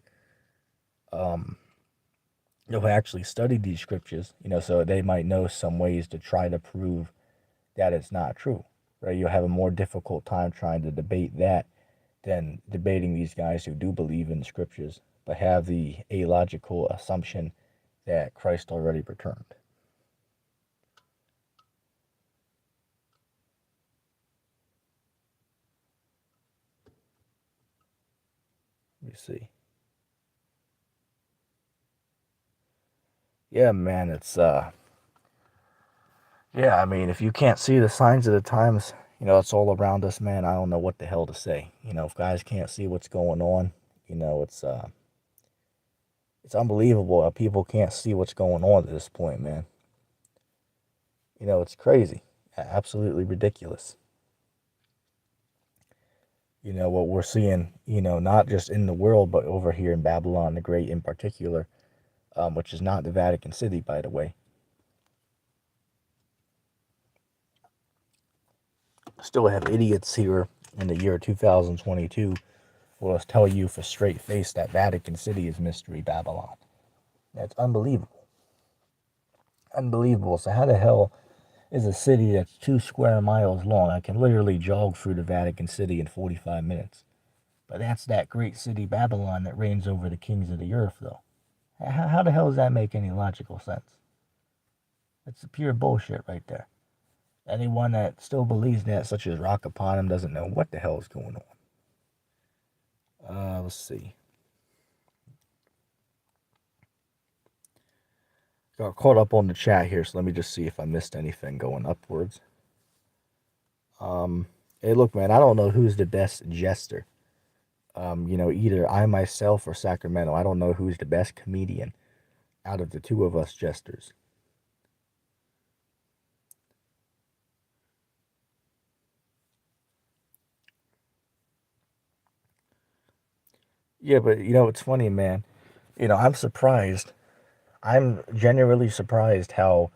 Who actually studied these scriptures, so they might know some ways to try to prove that it's not true, right? You'll have a more difficult time trying to debate that than debating these guys who do believe in the scriptures, but have the illogical assumption that Christ already returned. Let me see. Yeah, man, yeah, I mean, if you can't see the signs of the times, it's all around us, man. I don't know what the hell to say. If guys can't see what's going on, it's unbelievable how people can't see what's going on at this point, man. It's crazy. Absolutely ridiculous. What we're seeing, not just in the world, but over here in Babylon the Great in particular, which is not the Vatican City, by the way. Still have idiots here in the year 2022 who will tell you for straight face that Vatican City is Mystery Babylon. That's unbelievable. Unbelievable. So how the hell is a city that's 2 square miles long? I can literally jog through the Vatican City in 45 minutes. But that's that great city Babylon that reigns over the kings of the earth, though. How the hell does that make any logical sense? It's pure bullshit right there. Anyone that still believes that, such as Rock Upon him, doesn't know what the hell is going on. Let's see. Got caught up on the chat here, so let me just see if I missed anything going upwards. Hey, look, man, I don't know who's the best jester. Either I myself or Sacramento. I don't know who's the best comedian out of the two of us jesters. Yeah, but it's funny, man. I'm surprised. I'm genuinely surprised how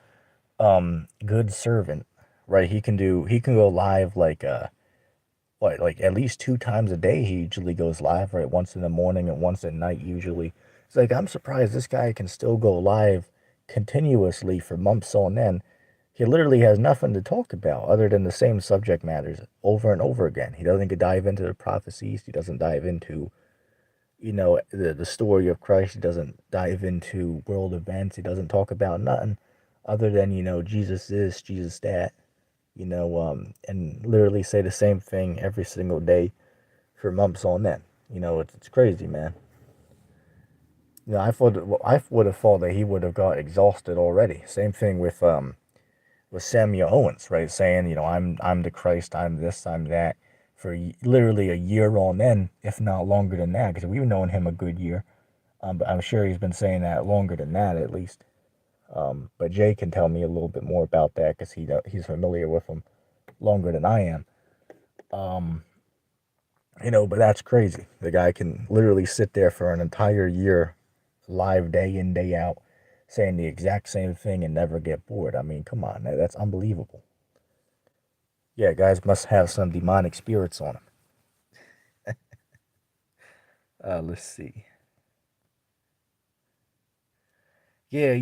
good servant, right? He can go live like at least 2 times a day. He usually goes live, right? Once in the morning and once at night usually. It's like I'm surprised this guy can still go live continuously for months on end. He literally has nothing to talk about other than the same subject matters over and over again. He doesn't dive into the prophecies. He doesn't dive into the story of Christ. He doesn't dive into world events. He doesn't talk about nothing other than, Jesus this, Jesus that, and literally say the same thing every single day for months on end. It's crazy, man. I would have thought that he would have got exhausted already. Same thing with Samuel Owens, right? Saying, I'm the Christ, I'm this, I'm that, for literally a year on end, if not longer than that, because we've known him a good year. But I'm sure he's been saying that longer than that, at least. But Jay can tell me a little bit more about that because he's familiar with him longer than I am. But that's crazy. The guy can literally sit there for an entire year, live day in, day out, saying the exact same thing and never get bored. I mean, come on, that's unbelievable. Yeah, guys must have some demonic spirits on them. Let's see. Yeah.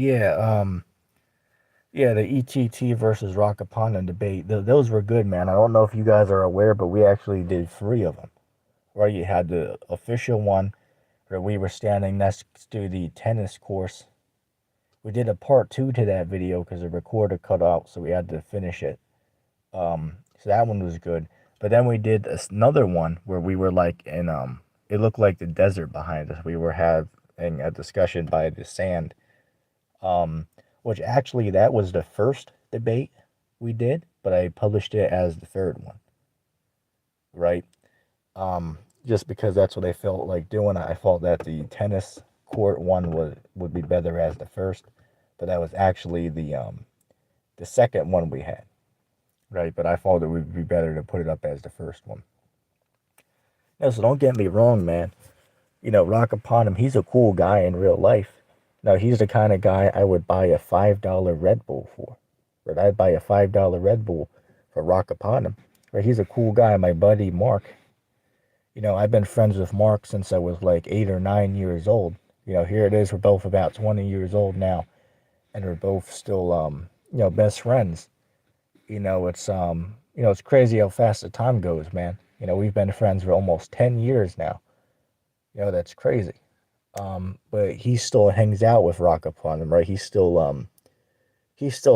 Yeah, the ETT versus Rockapanna debate. Those were good, man. I don't know if you guys are aware, but we actually did 3 of them. Right, you had the official one where we were standing next to the tennis course. We did a part 2 to that video because the recorder cut out, so we had to finish it. So that one was good. But then we did another one where we were like in it looked like the desert behind us. We were having a discussion by the sand. Um, which actually that was the first debate we did, but I published it as the third one, right? Just because that's what I felt like doing. I felt that the tennis court one would be better as the first, but that was actually the second one we had, right? But I thought it would be better to put it up as the first one. No, so don't get me wrong, man. Rock upon him. He's a cool guy in real life. Now he's the kind of guy I would buy a $5 Red Bull for. Right? I'd buy a $5 Red Bull for Rock upon him. Right? He's a cool guy. My buddy Mark. I've been friends with Mark since I was like 8 or 9 years old. Here it is. We're both about 20 years old now, and we're both still, best friends. It's crazy how fast the time goes, man. We've been friends for almost 10 years now. That's crazy. But he still hangs out with Rock Upon him, right? He still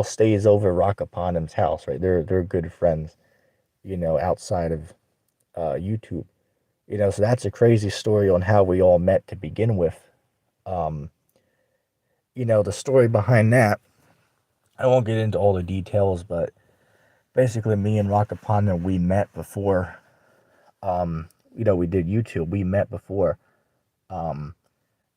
stays over Rock Upon him's house, right? They're good friends, outside of YouTube. So that's a crazy story on how we all met to begin with. Um, the story behind that, I won't get into all the details, but basically me and Rock Upon him, we met before, we did YouTube. We met before. Um,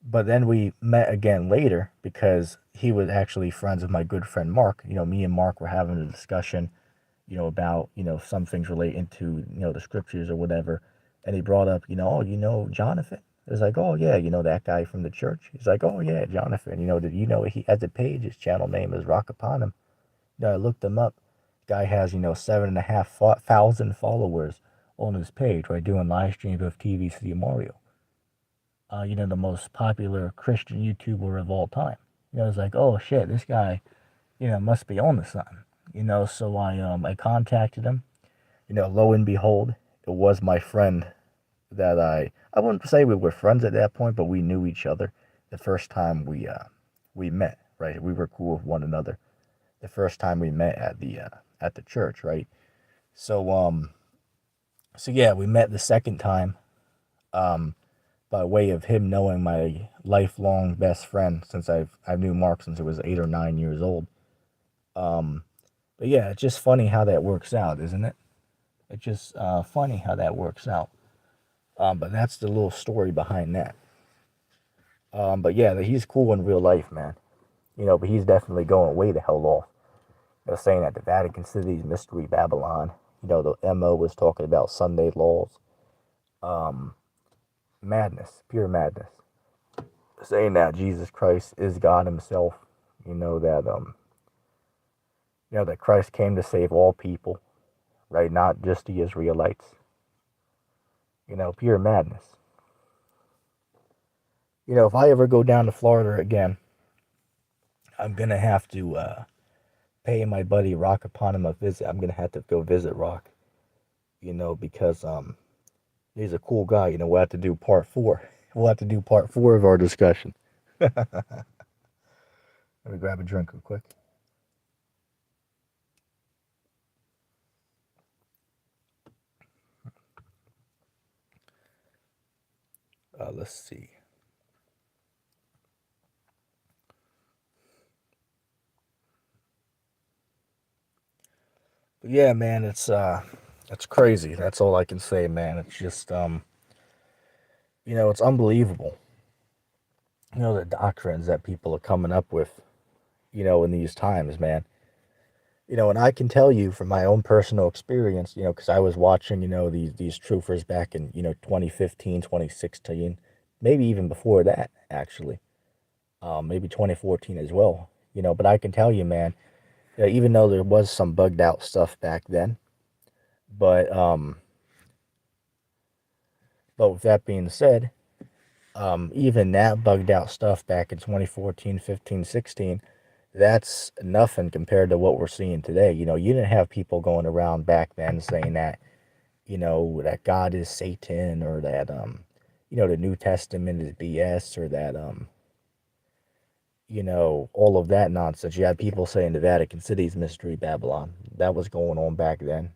But then we met again later because he was actually friends with my good friend Mark. Me and Mark were having a discussion, about, some things relating to, the scriptures or whatever. And he brought up, oh, Jonathan? It was like, oh, yeah, that guy from the church. He's like, oh, yeah, Jonathan. Did you know he has a page? His channel name is Rock Upon him. I looked him up. Guy has, 7,500 followers on his page, right? Doing live streams of TVC Mario. The most popular Christian YouTuber of all time. It's like, oh shit, this guy, must be on to something. So I contacted him. Lo and behold, it was my friend that I wouldn't say we were friends at that point, but we knew each other the first time we met, right? We were cool with one another the first time we met at the church, right? So so yeah, we met the second time. Um, by way of him knowing my lifelong best friend since I've knew Mark since I was 8 or 9 years old. Um, but yeah, it's just funny how that works out, isn't it? It's just funny how that works out. But that's the little story behind that. But yeah, he's cool in real life, man. But he's definitely going way the hell off. Saying that the Vatican City's Mystery Babylon. The MO was talking about Sunday laws. Um, Madness, pure madness. Saying that Jesus Christ is God Himself. That that Christ came to save all people, right? Not just the Israelites. Pure madness. If I ever go down to Florida again, I'm gonna have to pay my buddy Rock upon him a visit. I'm gonna have to go visit Rock, because he's a cool guy. We'll have to do part 4. We'll have to do part 4 of our discussion. Let me grab a drink real quick. Let's see. But yeah, man, it's crazy. That's all I can say, man. It's just it's unbelievable. The doctrines that people are coming up with, in these times, man. And I can tell you from my own personal experience, because I was watching, these truthers back in, 2015, 2016, maybe even before that, actually. Maybe 2014 as well. But I can tell you, man, even though there was some bugged out stuff back then, but with that being said, even that bugged out stuff back in 2014, 15, 16, That's nothing compared to what we're seeing today. You didn't have people going around back then saying that, that God is Satan, or that the New Testament is BS, or that all of that nonsense. You had people saying the Vatican City is Mystery Babylon. That was going on back then.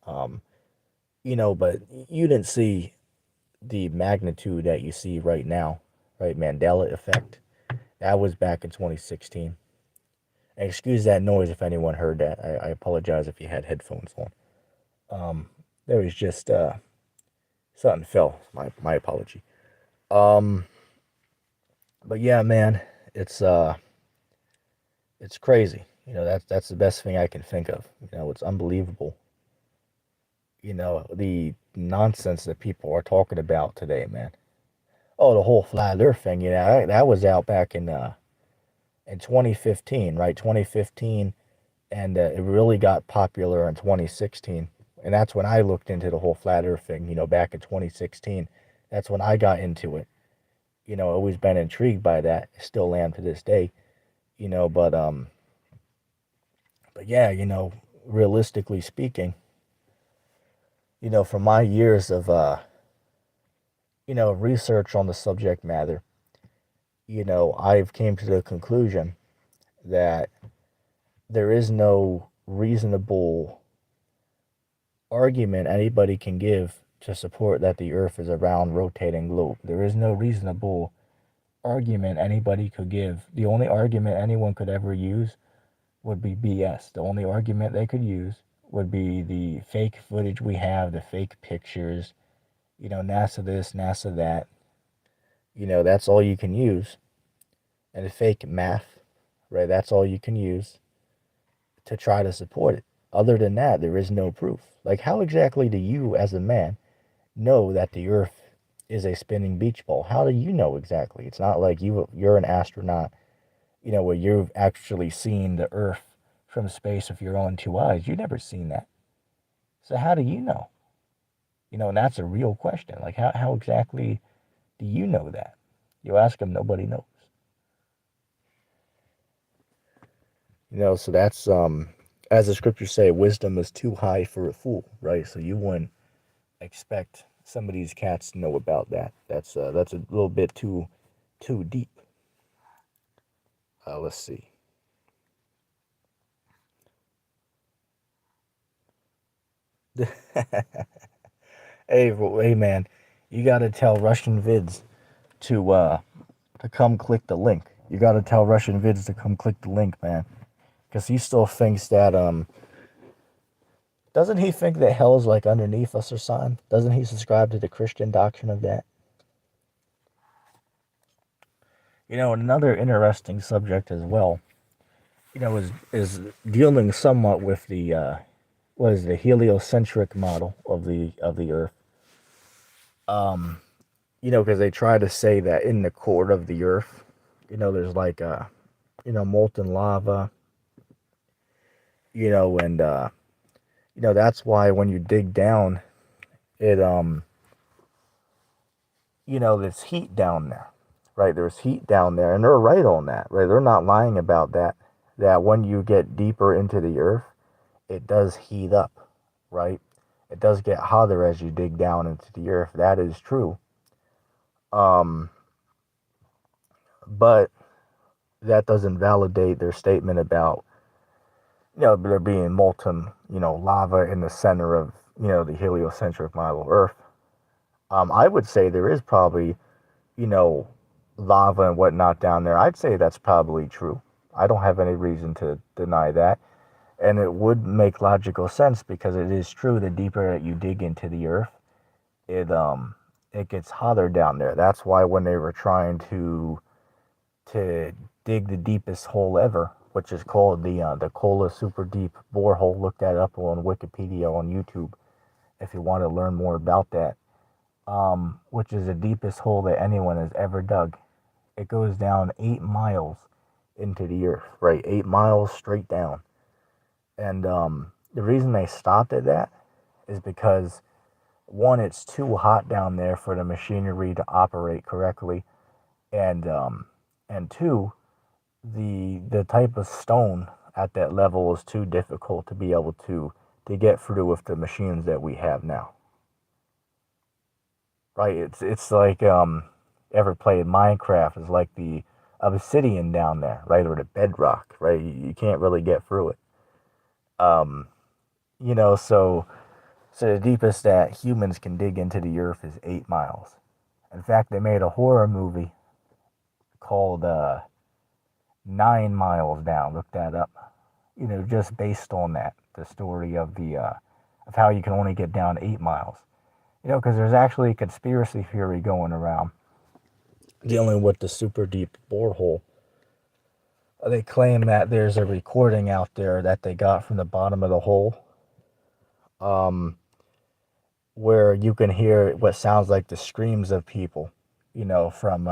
Um, but you didn't see the magnitude that you see right now, right? Mandela effect. That was back in 2016. And excuse that noise if anyone heard that. I apologize if you had headphones on. There was just something fell. My apology. Um, but yeah, man, it's uh it's crazy. That's the best thing I can think of. It's unbelievable. The nonsense that people are talking about today, man. Oh, the whole flat Earth thing. That was out back in 2015, right? 2015, and it really got popular in 2016, and that's when I looked into the whole flat Earth thing. Back in 2016, that's when I got into it. Always been intrigued by that. Still am to this day. You know, but um, but yeah, realistically speaking, from my years of research on the subject matter, I've came to the conclusion that there is no reasonable argument anybody can give to support that the Earth is a round, rotating globe. There is no reasonable argument anybody could give. The only argument anyone could ever use would be BS. The only argument they could use would be the fake footage we have, the fake pictures, NASA this, NASA that. That's all you can use. And the fake math, right? That's all you can use to try to support it. Other than that, there is no proof. Like, how exactly do you, as a man, know that the Earth is a spinning beach ball? How do you know exactly? It's not like you're an astronaut, where you've actually seen the Earth from space with your own two eyes. You've never seen that. So how do you know? And that's a real question. Like, how exactly do you know that? You ask them, nobody knows. So that's as the scriptures say, wisdom is too high for a fool, right? So you wouldn't expect some of these cats to know about that. That's a little bit too deep. Let's see. Hey man, you gotta tell Russian vids to come click the link. You gotta tell Russian vids to come click the link, man, because he still thinks that doesn't he think that hell is like underneath us or something? Doesn't he subscribe to the Christian doctrine of that? Another interesting subject as well, is dealing somewhat with the what is the heliocentric model of the Earth. Um, because they try to say that in the core of the Earth, there's like molten lava, and that's why when you dig down, it there's heat down there, right? There's heat down there, and they're right on that, right? They're not lying about that. That when you get deeper into the Earth, it does heat up, right? It does get hotter as you dig down into the Earth. That is true. Um, but that doesn't validate their statement about there being molten lava in the center of the heliocentric model of Earth. I would say there is probably you know lava and whatnot down there. I'd say that's probably true. I don't have any reason to deny that, and it would make logical sense because it is true. The deeper that you dig into the Earth, it gets hotter down there. That's why when they were trying to dig the deepest hole ever, which is called the Kola Super Deep Borehole. Look that up on Wikipedia on YouTube if you want to learn more about that. Which is the deepest hole that anyone has ever dug. It goes down 8 miles into the Earth, right? 8 miles straight down. And the reason they stopped at that is because one, it's too hot down there for the machinery to operate correctly, and two, the type of stone at that level is too difficult to be able to get through with the machines that we have now. Right? It's like ever played Minecraft is like the obsidian down there, right? Or the bedrock, right? You can't really get through it. Um, so the deepest that humans can dig into the earth is 8 miles. In fact, they made a horror movie called 9 Miles Down. Look that up. Just based on that, the story of how you can only get down 8 miles. Because there's actually a conspiracy theory going around dealing with the super deep borehole. They claim that there's a recording out there that they got from the bottom of the hole, um, where you can hear what sounds like the screams of people, from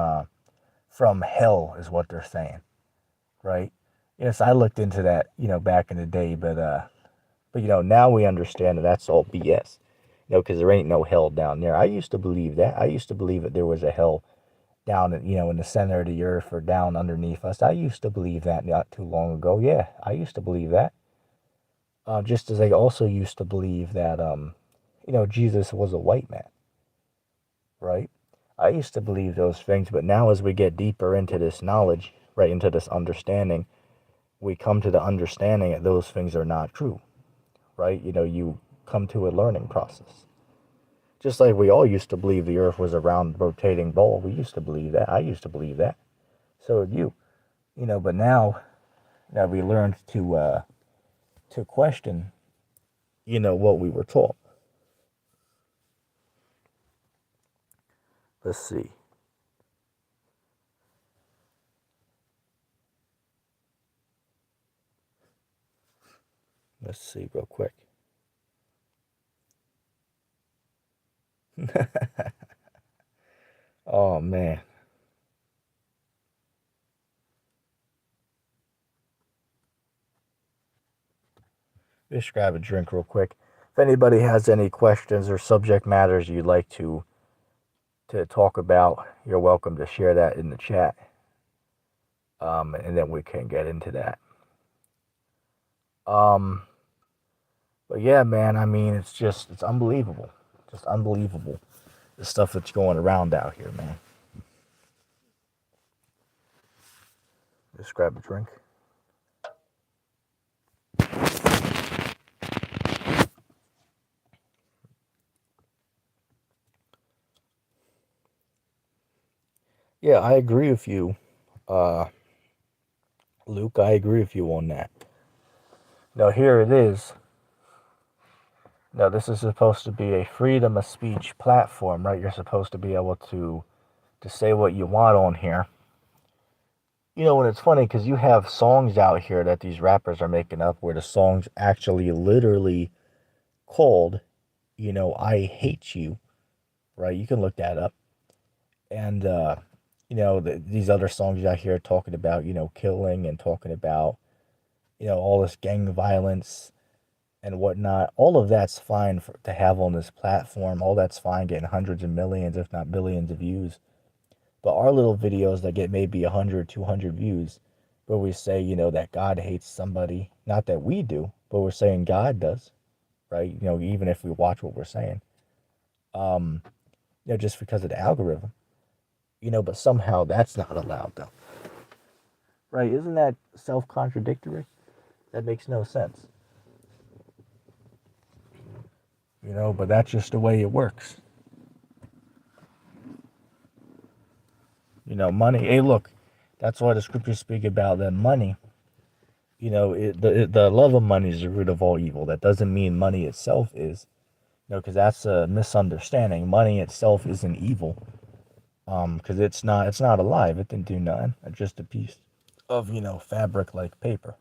hell is what they're saying, right? Yes, I looked into that, back in the day, but now we understand that that's all BS, because there ain't no hell down there. I used to believe that. I used to believe that there was a hell down, in the center of the earth or down underneath us. I used to believe that not too long ago. Yeah, I used to believe that. Just as I also used to believe that, Jesus was a white man, right? I used to believe those things, but now as we get deeper into this knowledge, right, into this understanding, we come to the understanding that those things are not true, right? You come to a learning process. Just like we all used to believe the earth was a round rotating ball. We used to believe that. I used to believe that. So did you. But now that we learned to question, what we were taught. Let's see. Let's see real quick. Oh man. Just grab a drink real quick. If anybody has any questions or subject matters you'd like to talk about, you're welcome to share that in the chat. And then we can get into that. Um, but yeah, man, I mean, it's unbelievable. Just unbelievable. The stuff that's going around out here, man. Just grab a drink. Yeah, I agree with you. Uh, Luke, I agree with you on that. Now, here it is. Now, this is supposed to be a freedom of speech platform, right? You're supposed to be able to say what you want on here. And it's funny because you have songs out here that these rappers are making up where the songs actually literally called, I hate you, right? You can look that up. And, these other songs out here talking about, killing and talking about, all this gang violence and whatnot. All of that's fine to have on this platform. All that's fine getting hundreds of millions, if not billions of views. But our little videos that get maybe 100, 200 views, where we say, that God hates somebody, not that we do, but we're saying God does, right? Even if we watch what we're saying, um, just because of the algorithm, but somehow that's not allowed though, right? Isn't that self-contradictory? That makes no sense, but that's just the way it works. Money. Hey, look, that's why the scriptures speak about that money. The love of money is the root of all evil. That doesn't mean money itself is, because that's a misunderstanding. Money itself isn't evil, because it's not alive. It didn't do nothing. It's just a piece of fabric like paper.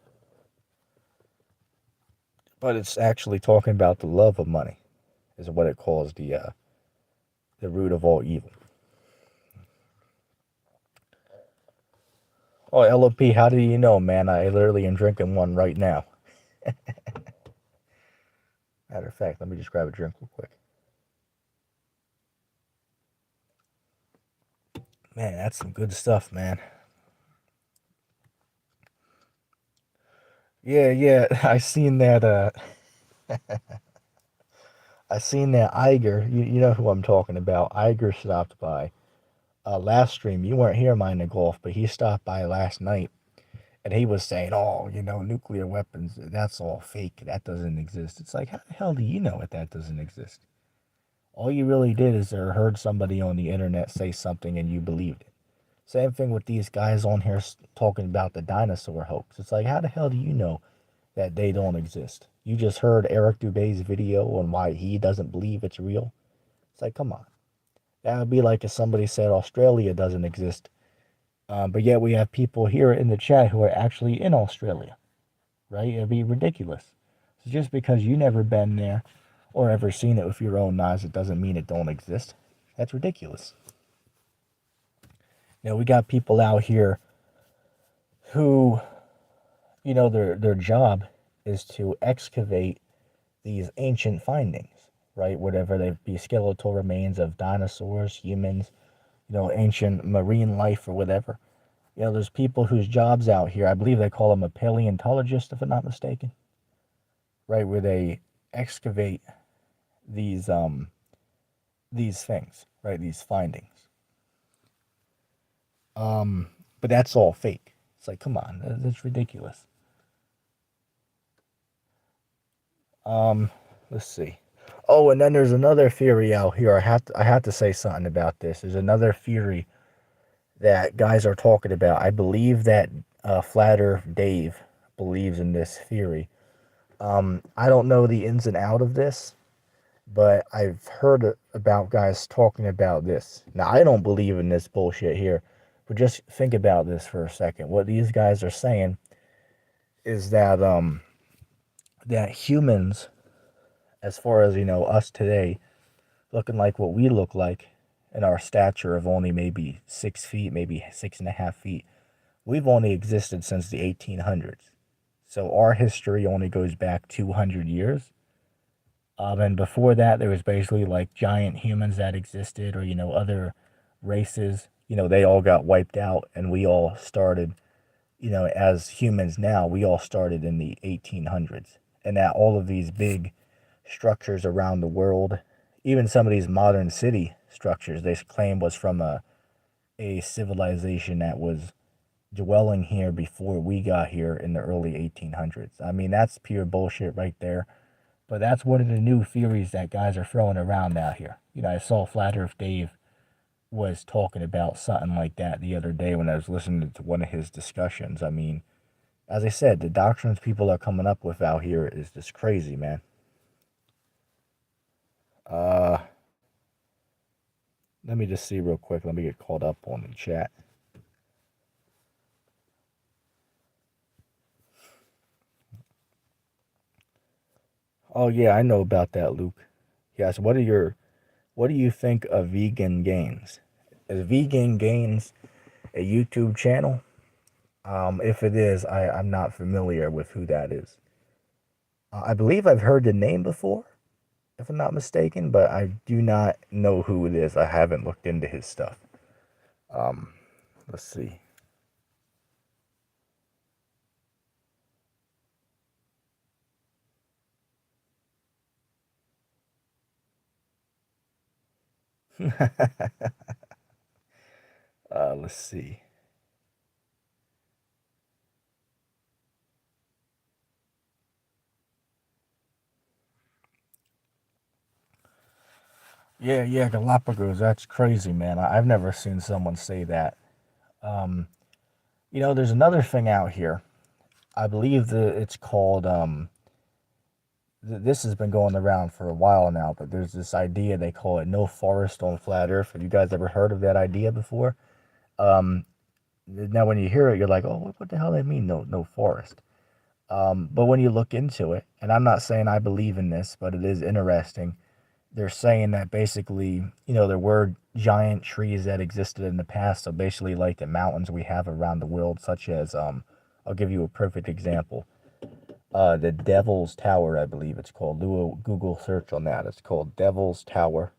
But it's actually talking about the love of money, is what it calls the root of all evil. Oh, LOP, how do you know, man? I literally am drinking one right now. Matter of fact, let me just grab a drink real quick. Man, that's some good stuff, man. Yeah, yeah. I seen that Iger. You know who I'm talking about. Iger stopped by. Last stream, you weren't here minding golf, but he stopped by last night, and he was saying, "Oh, nuclear weapons. That's all fake. That doesn't exist." It's like, how the hell do you know that doesn't exist? All you really did is heard somebody on the internet say something and you believed it. Same thing with these guys on here talking about the dinosaur hoax. It's like, how the hell do you know that they don't exist? You just heard Eric Dubé's video on why he doesn't believe it's real. It's like, come on. That would be like if somebody said Australia doesn't exist, but yet we have people here in the chat who are actually in Australia, right? It'd be ridiculous. So just because you never been there or ever seen it with your own eyes, it doesn't mean it don't exist. That's ridiculous. We got people out here who, their job is to excavate these ancient findings, right? Whatever they be skeletal remains of dinosaurs, humans, ancient marine life or whatever. There's people whose jobs out here, I believe they call them a paleontologist, if I'm not mistaken, right? Where they excavate these these things, right? These findings. But that's all fake. It's like, come on, that's ridiculous. Um, let's see. Oh, and then there's another theory out here. I have to say something about this. There's another theory that guys are talking about. I believe that Flat Earth Dave believes in this theory. I don't know the ins and out of this, but I've heard about guys talking about this. Now, I don't believe in this bullshit here, but just think about this for a second. What these guys are saying is that humans, as far as us today, looking like what we look like, in our stature of only maybe 6 feet, maybe 6.5 feet, we've only existed since the 1800s. So our history only goes back 200 years. And before that, there was basically like giant humans that existed, or other races. They all got wiped out, and we all started. As humans now, we all started in the 1800s, and that all of these big structures around the world, even some of these modern city structures, they claim was from a civilization that was dwelling here before we got here in the early 1800s. I mean, that's pure bullshit right there. But that's one of the new theories that guys are throwing around out here. I saw Flat Earth Dave was talking about something like that the other day when I was listening to one of his discussions. I mean, as I said, the doctrines people are coming up with out here is just crazy, man. Uh, Let me just see real quick. Let me get caught up on the chat. Oh yeah, I know about that, Luke. Yes, what do you think of Vegan Gains? Is Vegan Gains a YouTube channel? If it is, I'm not familiar with who that is. I believe I've heard the name before, if I'm not mistaken, but I do not know who it is. I haven't looked into his stuff. Um, let's see. Let's see. Yeah, yeah, Galapagos. That's crazy, man. I've never seen someone say that. Um, there's another thing out here. I believe that it's called. This has been going around for a while now, but there's this idea they call it no forest on flat Earth. Have you guys ever heard of that idea before? Um, Now, when you hear it, you're like, oh, what the hell do they mean, no forest? But when you look into it, and I'm not saying I believe in this, but it is interesting. They're saying that basically, there were giant trees that existed in the past. So basically, like the mountains we have around the world, such as, I'll give you a perfect example. The Devil's Tower, I believe it's called. Do a Google search on that. It's called Devil's Tower.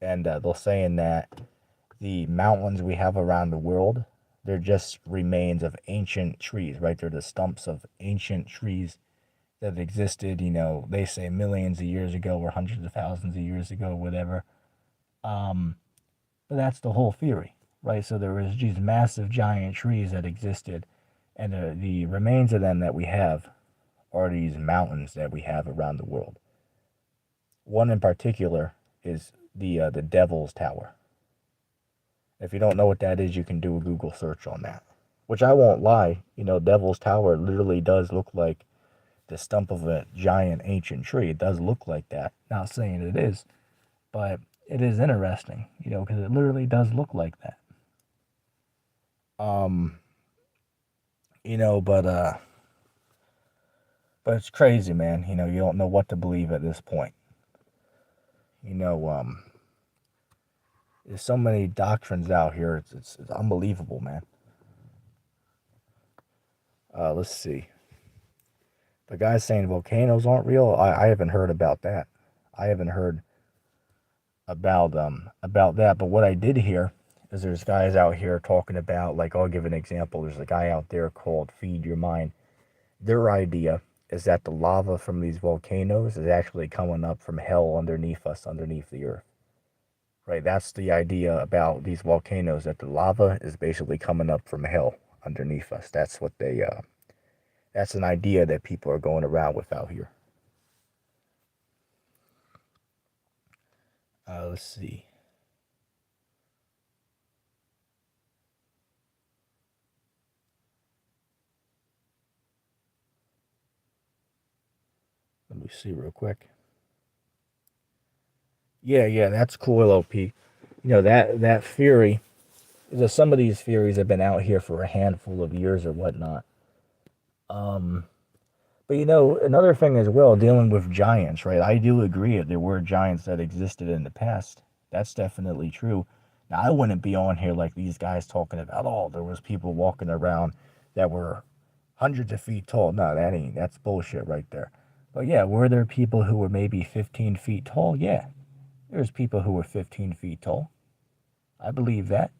And they're saying that the mountains we have around the world, they're just remains of ancient trees, right? They're the stumps of ancient trees that existed, they say millions of years ago or hundreds of thousands of years ago, whatever. Um, but that's the whole theory, right? So there was these massive giant trees that existed, and the remains of them that we have are these mountains that we have around the world. One in particular is the Devil's Tower. If you don't know what that is, you can do a Google search on that. Which I won't lie, Devil's Tower literally does look like the stump of a giant ancient tree. It does look like that. Not saying it is, but it is interesting, because it literally does look like that. Um, but it's crazy, man. You don't know what to believe at this point. You know, um, there's so many doctrines out here. It's unbelievable, man. Let's see. The guy's saying volcanoes aren't real. I haven't heard about that. I haven't heard about that. But what I did hear is there's guys out here talking about, like, I'll give an example. There's a guy out there called Feed Your Mind. Their idea is that the lava from these volcanoes is actually coming up from hell underneath us, underneath the earth. Right? That's the idea about these volcanoes, that the lava is basically coming up from hell underneath us. That's an idea that people are going around with out here. Let's see. Let me see real quick. Yeah, that's cool, OP. That theory. Some of these theories have been out here for a handful of years or whatnot. Um, but another thing as well, dealing with giants, right? I do agree that there were giants that existed in the past. That's definitely true. Now, I wouldn't be on here like these guys talking about, oh, there was people walking around that were hundreds of feet tall. No, that's bullshit right there. But yeah, were there people who were maybe 15 feet tall? Yeah, there's people who were 15 feet tall. I believe that.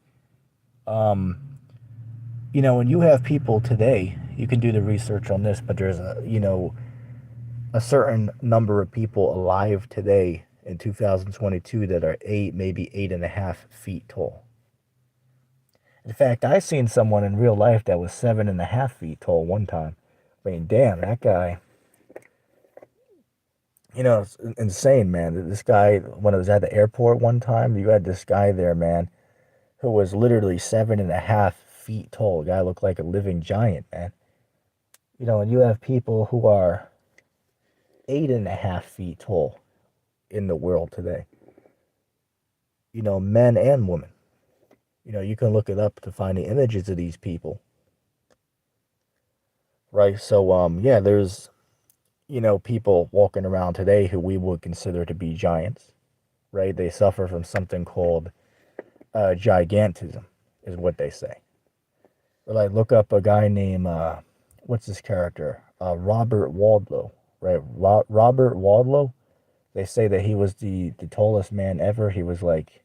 Um, when you have people today, you can do the research on this, but there's a certain number of people alive today in 2022 that are maybe 8.5 feet tall. In fact, I seen someone in real life that was 7.5 feet tall one time. I mean, damn, that guy. It's insane, man. This guy, when I was at the airport one time, you had this guy there, man, who was literally 7.5 feet tall. The guy looked like a living giant, man. And you have people who are 8.5 feet tall in the world today. Men and women. You can look it up to find the images of these people. Right? So, yeah, there's, people walking around today who we would consider to be giants. Right? They suffer from something called gigantism, is what they say. Or like, look up a guy named, what's his character? Robert Wadlow. Right? Robert Wadlow. They say that he was the tallest man ever. He was like,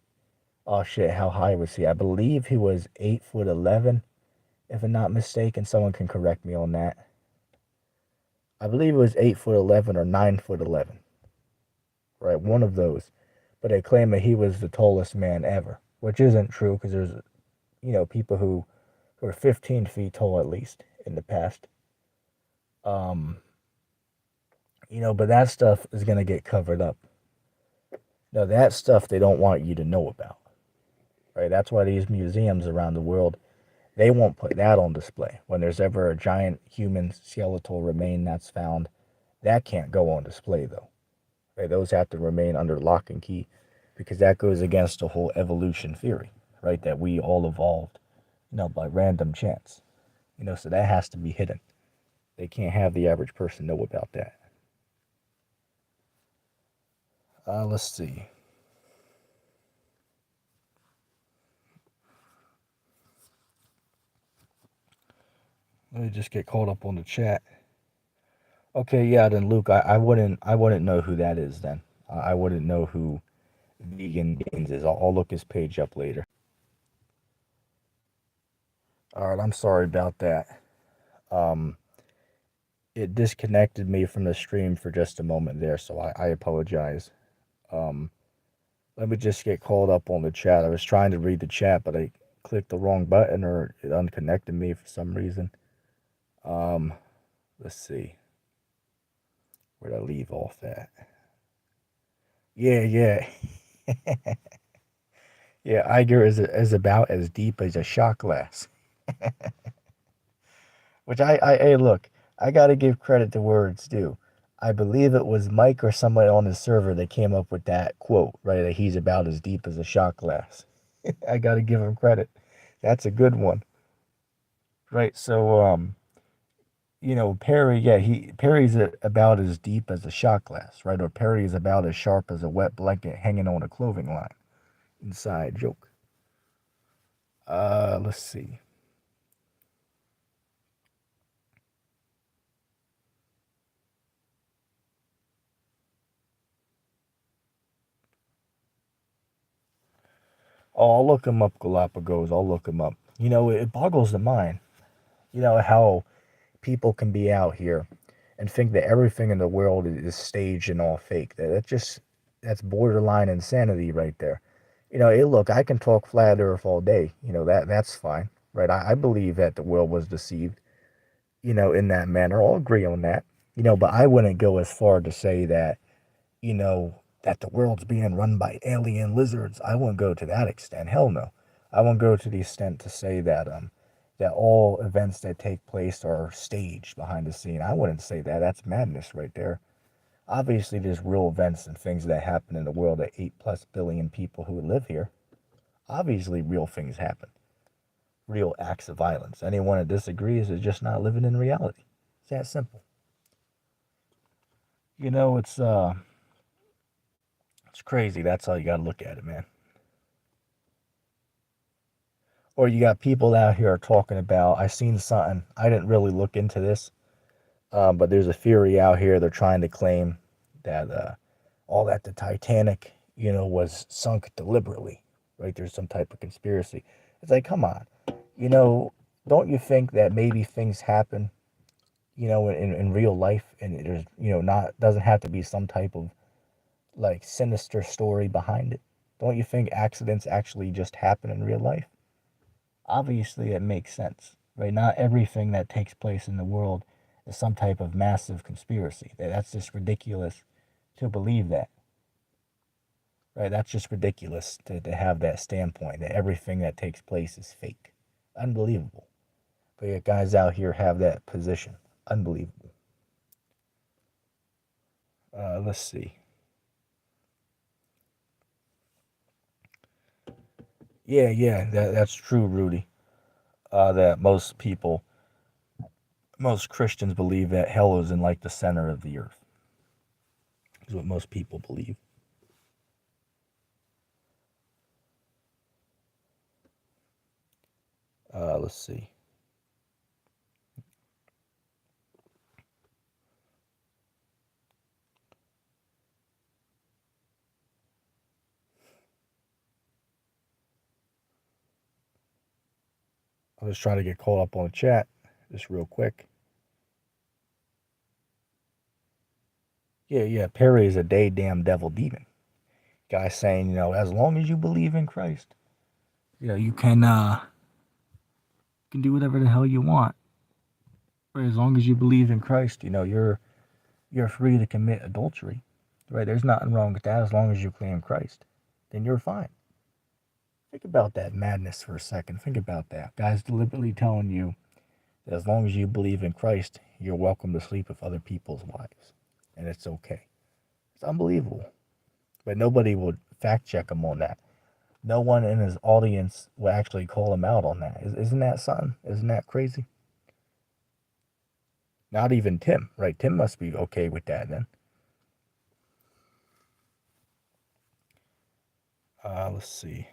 oh shit, how high was he? I believe he was 8'11", if I'm not mistaken. Someone can correct me on that. I believe it was 8'11" or 9'11". Right, one of those. But they claim that he was the tallest man ever, which isn't true because there's, people who are 15 feet tall at least in the past. But that stuff is gonna get covered up. Now that stuff they don't want you to know about. Right? That's why these museums around the world, they won't put that on display. When there's ever a giant human skeletal remain that's found, that can't go on display though. Right? Those have to remain under lock and key because that goes against the whole evolution theory, right? That we all evolved, by random chance. So that has to be hidden. They can't have the average person know about that. Let's see. Let me just get caught up on the chat. Okay, yeah, then Luke, I wouldn't know who that is then. I wouldn't know who Vegan Gains is. I'll look his page up later. All right, I'm sorry about that. Um, it disconnected me from the stream for just a moment there, so I apologize. Um, Let me just get caught up on the chat. I was trying to read the chat, but I clicked the wrong button or it unconnected me for some reason. Um, let's see. Where'd I leave off at? Yeah, yeah. Yeah, Iger is about as deep as a shot glass. Which hey, look, I gotta give credit to where it's due. I believe it was Mike or somebody on the server that came up with that quote, right? That he's about as deep as a shot glass. I gotta give him credit. That's a good one. Right, so Perry, yeah, Perry's about as deep as a shot glass, right? Or Perry is about as sharp as a wet blanket hanging on a clothing line. Inside joke. Let's see. Oh, I'll look him up, Galapagos. I'll look him up. It boggles the mind. How people can be out here and think that everything in the world is staged and all fake. That's borderline insanity right there. Hey, look, I can talk flat Earth all day. That's fine, right? I believe that the world was deceived. In that manner. I'll agree on that. But I wouldn't go as far to say that, that the world's being run by alien lizards. I wouldn't go to that extent. Hell no. I won't go to the extent to say that all events that take place are staged behind the scene. I wouldn't say that. That's madness right there. Obviously, there's real events and things that happen in the world that 8+ billion people who live here. Obviously, real things happen. Real acts of violence. Anyone that disagrees is just not living in reality. It's that simple. It's crazy. That's how you got to look at it, man. Or you got people out here talking about. I seen something. I didn't really look into this, but there's a theory out here. They're trying to claim that all that the Titanic, was sunk deliberately. Right? There's some type of conspiracy. It's like, come on. You know, don't you think that maybe things happen, in real life, and there's, not doesn't have to be some type of like sinister story behind it? Don't you think accidents actually just happen in real life? Obviously, it makes sense, right? Not everything that takes place in the world is some type of massive conspiracy. That's just ridiculous to believe that, right? That's just ridiculous to have that standpoint that everything that takes place is fake. Unbelievable. But yet, guys out here have that position. Unbelievable. Let's see. Yeah, yeah, that's true, Rudy. That most Christians believe that hell is in like the center of the earth. Is what most people believe. Let's see. I was trying to get caught up on the chat just real quick. Yeah, yeah. Perry is a day damn devil demon. Guy saying, as long as you believe in Christ, you can do whatever the hell you want. Right? As long as you believe in Christ, you're free to commit adultery. Right? There's nothing wrong with that as long as you claim Christ. Then you're fine. Think about that madness for a second. Think about that. Guys deliberately telling you that as long as you believe in Christ, you're welcome to sleep with other people's wives. And it's okay. It's unbelievable. But nobody would fact check him on that. No one in his audience will actually call him out on that. Isn't that something? Isn't that crazy? Not even Tim, right? Tim must be okay with that then. Let's see.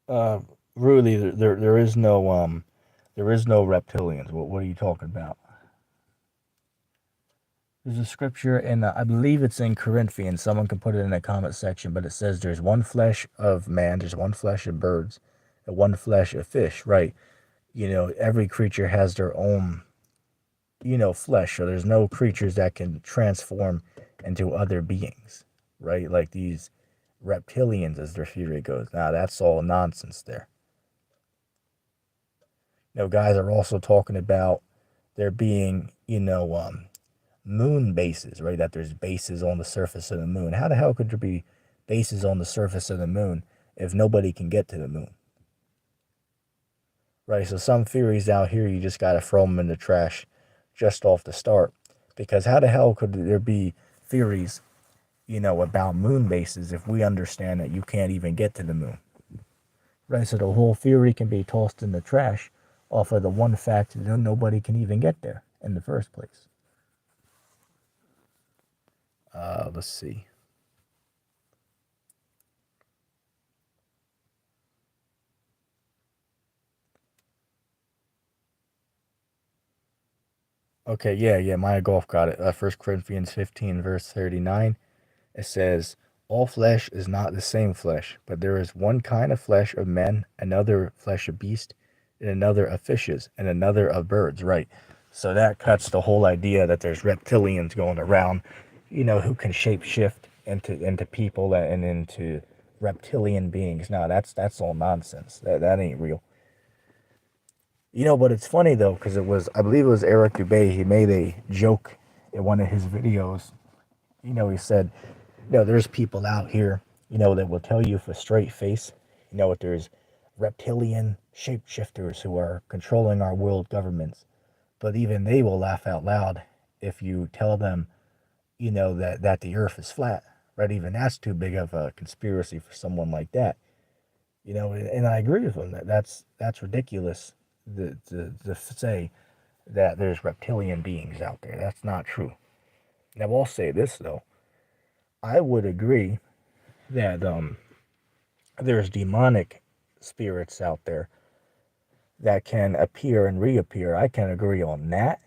uh, really, there is no reptilians. What are you talking about? There's a scripture in, I believe it's in Corinthians. Someone can put it in the comment section, but it says there's one flesh of man, there's one flesh of birds, and one flesh of fish, right? Every creature has their own, flesh. So there's no creatures that can transform into other beings, right? Like these reptilians, as their theory goes. Now, that's all nonsense there. Guys are also talking about there being, moon bases, right? That there's bases on the surface of the moon. How the hell could there be bases on the surface of the moon if nobody can get to the moon? Right? So some theories out here, you just got to throw them in the trash just off the start. Because how the hell could there be theories, about moon bases if we understand that you can't even get to the moon? Right? So the whole theory can be tossed in the trash off of the one fact that nobody can even get there in the first place. Let's see. Okay, yeah, Maya Golf got it. 1 Corinthians 15, verse 39. It says, all flesh is not the same flesh, but there is one kind of flesh of men, another flesh of beasts, and another of fishes, and another of birds, right? So that cuts the whole idea that there's reptilians going around, who can shapeshift into people and into reptilian beings. No, that's all nonsense. That ain't real. But it's funny though, because I believe it was Eric Dubay. He made a joke in one of his videos. He said, there's people out here, that will tell you with a straight face, that there's reptilian shapeshifters who are controlling our world governments. But even they will laugh out loud if you tell them, that the earth is flat, right? Even that's too big of a conspiracy for someone like that. And I agree with him. That's ridiculous to say that there's reptilian beings out there. That's not true. Now, I'll say this, though. I would agree that there's demonic spirits out there that can appear and reappear. I can agree on that,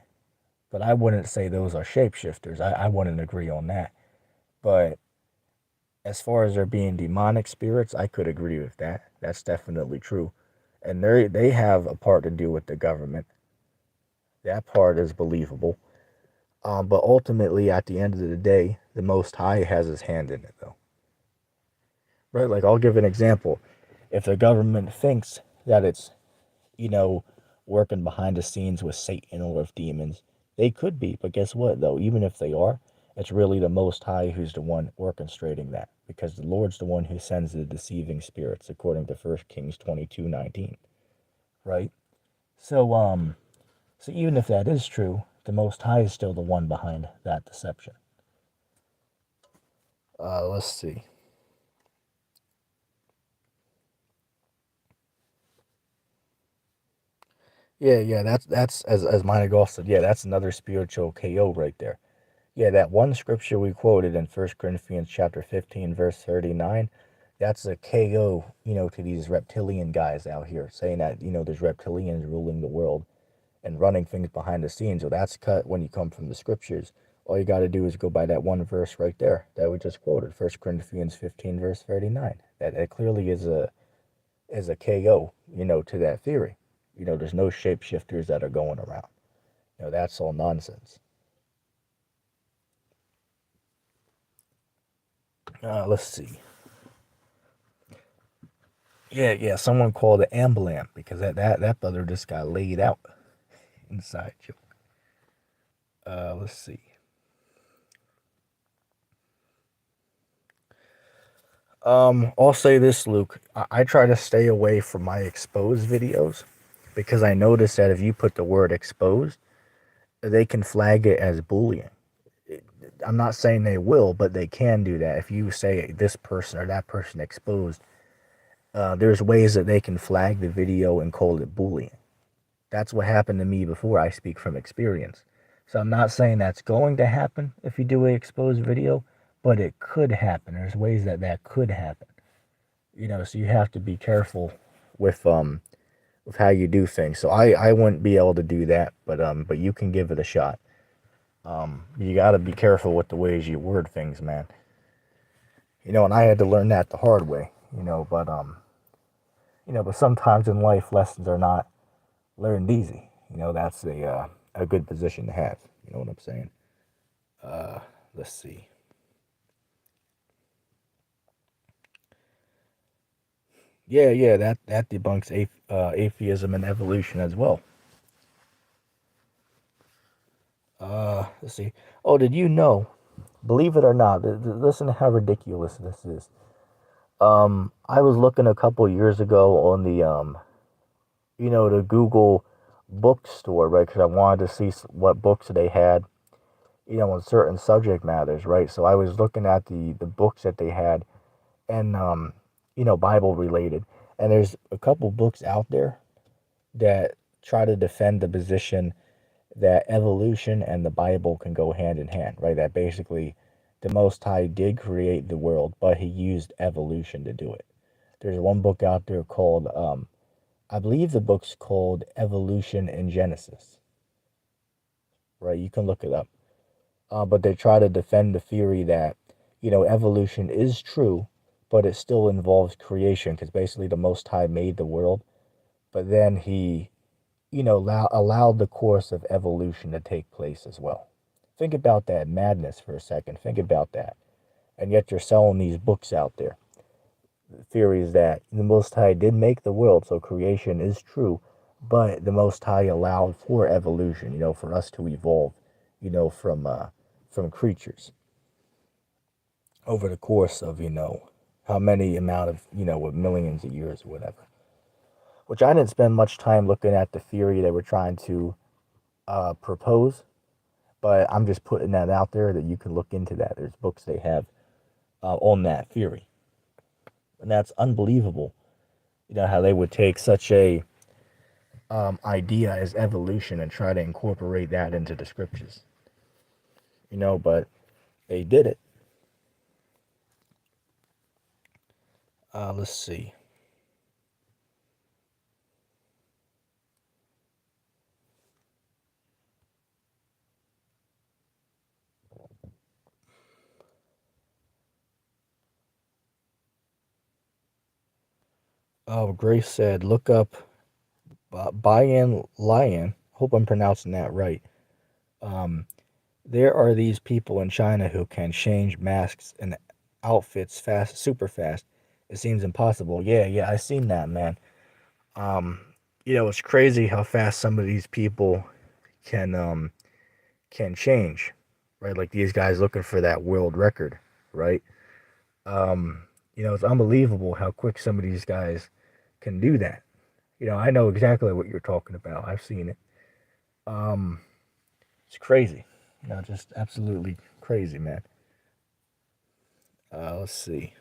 but I wouldn't say those are shapeshifters. I wouldn't agree on that. But as far as there being demonic spirits, I could agree with that. That's definitely true. And they have a part to do with the government. That part is believable. But ultimately, at the end of the day, the Most High has his hand in it, though. Right? Like, I'll give an example. If the government thinks that it's, working behind the scenes with Satan or with demons, they could be. But guess what, though? Even if they are, it's really the Most High who's the one orchestrating that. Because the Lord's the one who sends the deceiving spirits, according to 1 Kings 22:19. Right? So even if that is true, the Most High is still the one behind that deception. Let's see. Yeah, that's as Minor Golf said. Yeah, that's another spiritual KO right there. Yeah, that one scripture we quoted in 1 Corinthians chapter 15, verse 39, that's a KO, to these reptilian guys out here saying that, there's reptilians ruling the world and running things behind the scenes. So that's cut when you come from the scriptures. All you got to do is go by that one verse right there that we just quoted, 1 Corinthians 15, verse 39. That clearly is a KO, to that theory. There's no shapeshifters that are going around. That's all nonsense. Let's see. Yeah, someone called it ambulance because that brother just got laid out. Inside joke. Let's see. I'll say this, Luke. I try to stay away from my exposed videos because I notice that if you put the word exposed, they can flag it as bullying. I'm not saying they will, but they can do that. If you say this person or that person exposed, there's ways that they can flag the video and call it bullying. That's what happened to me before. I speak from experience. So I'm not saying that's going to happen if you do a exposed video, but it could happen. There's ways that could happen. So you have to be careful with how you do things. So I wouldn't be able to do that, but you can give it a shot. You got to be careful with the ways you word things, man. And I had to learn that the hard way. But sometimes in life, lessons are not learned easy. That's a good position to have. You know what I'm saying? Let's see. Yeah, yeah, that debunks atheism and evolution as well. Let's see. Oh, did you know? Believe it or not, listen to how ridiculous this is. I was looking a couple years ago on the Google bookstore, right? Because I wanted to see what books they had, on certain subject matters, right? So I was looking at the books that they had, and Bible related. And there's a couple books out there that try to defend the position that evolution and the Bible can go hand in hand, right? That basically the Most High did create the world, but he used evolution to do it. There's one book out there called, I believe the book's called Evolution in Genesis, right? You can look it up. But they try to defend the theory that, evolution is true, but it still involves creation because basically the Most High made the world, but then he allowed the course of evolution to take place as well. Think about that madness for a second. Think about that. And yet you're selling these books out there. The theory is that the Most High did make the world, so creation is true, but the Most High allowed for evolution, for us to evolve, from creatures over the course of, how many amount of, with millions of years or whatever. Which I didn't spend much time looking at the theory they were trying to propose, but I'm just putting that out there that you can look into that. There's books they have on that theory, and that's unbelievable. How they would take such a idea as evolution and try to incorporate that into the scriptures. But they did it. Let's see. Oh, Grace said, look up Bayan Lion. Hope I'm pronouncing that right. There are these people in China who can change masks and outfits fast, super fast. It seems impossible. Yeah, yeah, I seen that, man. Um, it's crazy how fast some of these people can change, right? Like these guys looking for that world record, right? It's unbelievable how quick some of these guys can do that. I know exactly what you're talking about. I've seen it. Um, it's crazy. Just absolutely crazy, man. Let's see.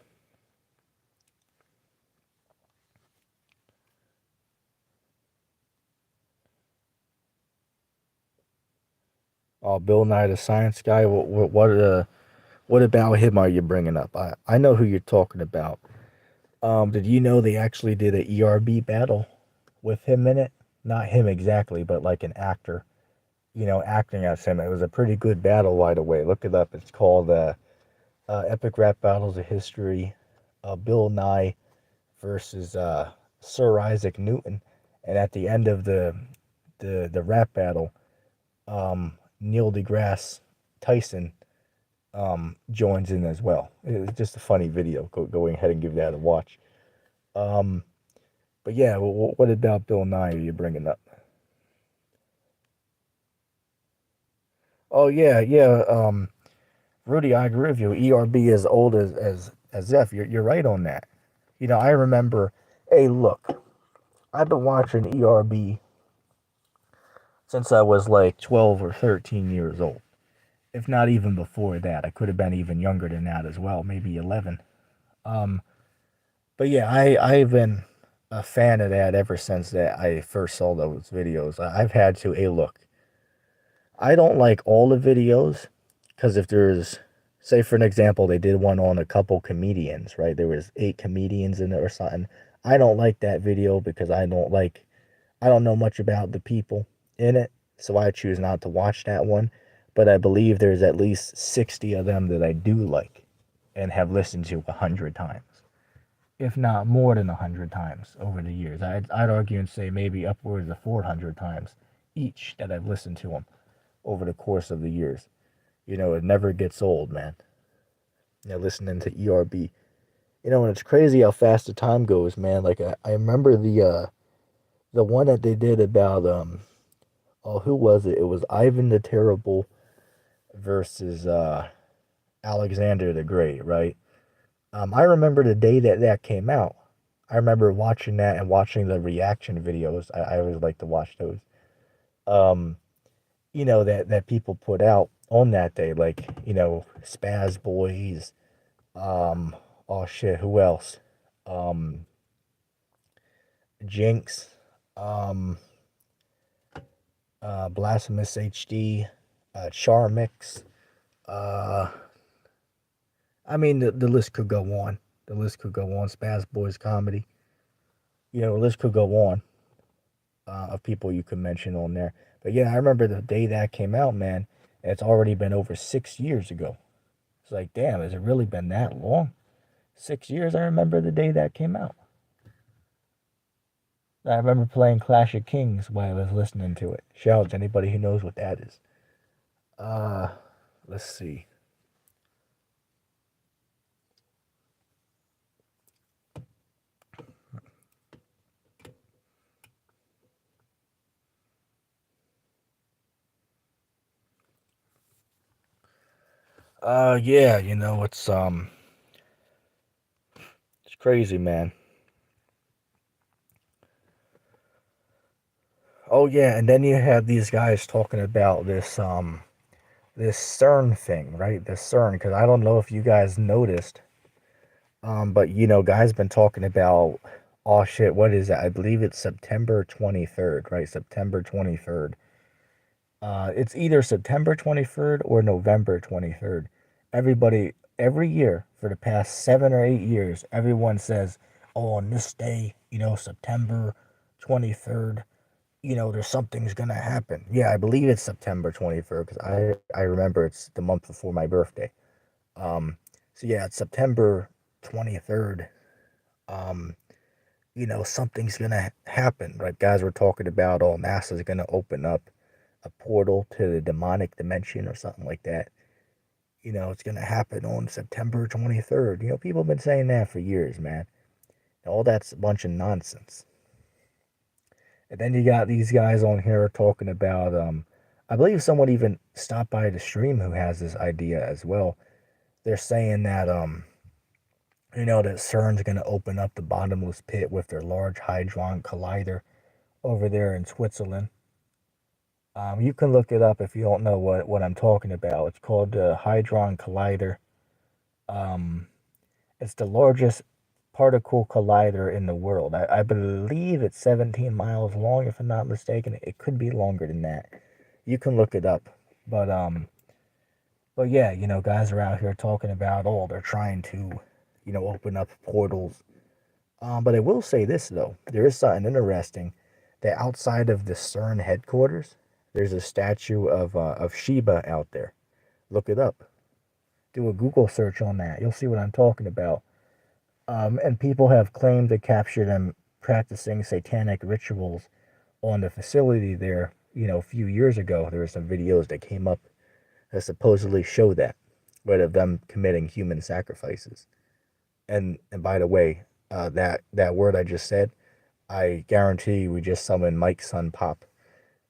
Oh, Bill Nye the Science Guy. What about him are you bringing up? I know who you're talking about. Did you know they actually did a ERB battle with him in it? Not him exactly, but like an actor, acting as him. It was a pretty good battle, by the way. Look it up. It's called Epic Rap Battles of History. Bill Nye versus Sir Isaac Newton, and at the end of the rap battle, Neil deGrasse Tyson joins in as well. It's just a funny video. Going ahead and give that a watch. Um, but yeah, what about Bill Nye are you bringing up? Oh yeah, yeah. Rudy, I agree with you. ERB is old as F. You're right on that. I remember. Hey, look, I've been watching ERB since I was like 12 or 13 years old. If not even before that. I could have been even younger than that as well, maybe 11. Um, but yeah, I've been a fan of that ever since that I first saw those videos. I've had to, hey, look, I don't like all the videos because if there's, say for an example, they did one on a couple comedians, right? There was 8 comedians in it or something. I don't like that video because I don't know much about the people in it, so I choose not to watch that one. but I believe there's at least 60 of them that I do like and have listened to 100 times, if not more than 100 times over the years. I'd argue and say maybe upwards of 400 times each that I've listened to them over the course of the years. It never gets old, man. Listening to ERB. And it's crazy how fast the time goes, man. Like I remember the one that they did about oh, who was it? It was Ivan the Terrible versus Alexander the Great, right? I remember the day that that came out. I remember watching that and watching the reaction videos. I always like to watch those. Um, that people put out on that day, like Spaz Boys. Oh shit, who else? Um, Jinx. Um, Blasphemous HD. Charmix. Uh, I mean, the list could go on. The list could go on. Spaz Boys comedy. The list could go on of people you could mention on there. But yeah, I remember the day that came out, man. And it's already been over 6 years ago. It's like, damn, has it really been that long? 6 years, I remember the day that came out. I remember playing Clash of Kings while I was listening to it. Shout out to anybody who knows what that is. Uh, let's see. Yeah, it's crazy, man. Oh yeah, and then you have these guys talking about this CERN thing, right? The CERN, because I don't know if you guys noticed, but guys been talking about, oh shit, what is it? I believe it's September 23rd, right? September 23rd. It's either September 23rd or November 23rd. Every year for the past 7 or 8 years, everyone says, oh, on this day, September 23rd, there's something's gonna happen. Yeah, I believe it's September 23rd because I remember it's the month before my birthday. Um, so yeah, it's September 23rd. Um, something's gonna happen. Right, guys were talking about, oh, NASA's gonna open up a portal to the demonic dimension or something like that. It's gonna happen on September 23rd. People have been saying that for years, man. All that's a bunch of nonsense. And then you got these guys on here talking about, I believe someone even stopped by the stream who has this idea as well. They're saying that, that CERN's going to open up the bottomless pit with their large hadron collider over there in Switzerland. You can look it up if you don't know what I'm talking about. It's called the Hadron Collider. Um, it's the largest particle collider in the world. I believe it's 17 miles long, if I'm not mistaken. It could be longer than that. You can look it up. But yeah, guys are out here talking about, oh, they're trying to, open up portals. But I will say this though, there is something interesting. That outside of the CERN headquarters, there's a statue of Sheba out there. Look it up. Do a Google search on that. You'll see what I'm talking about. And people have claimed to capture them practicing satanic rituals on the facility there. A few years ago, there were some videos that came up that supposedly show that, right, of them committing human sacrifices. And by the way, that word I just said, I guarantee we just summoned Mike's son Pop.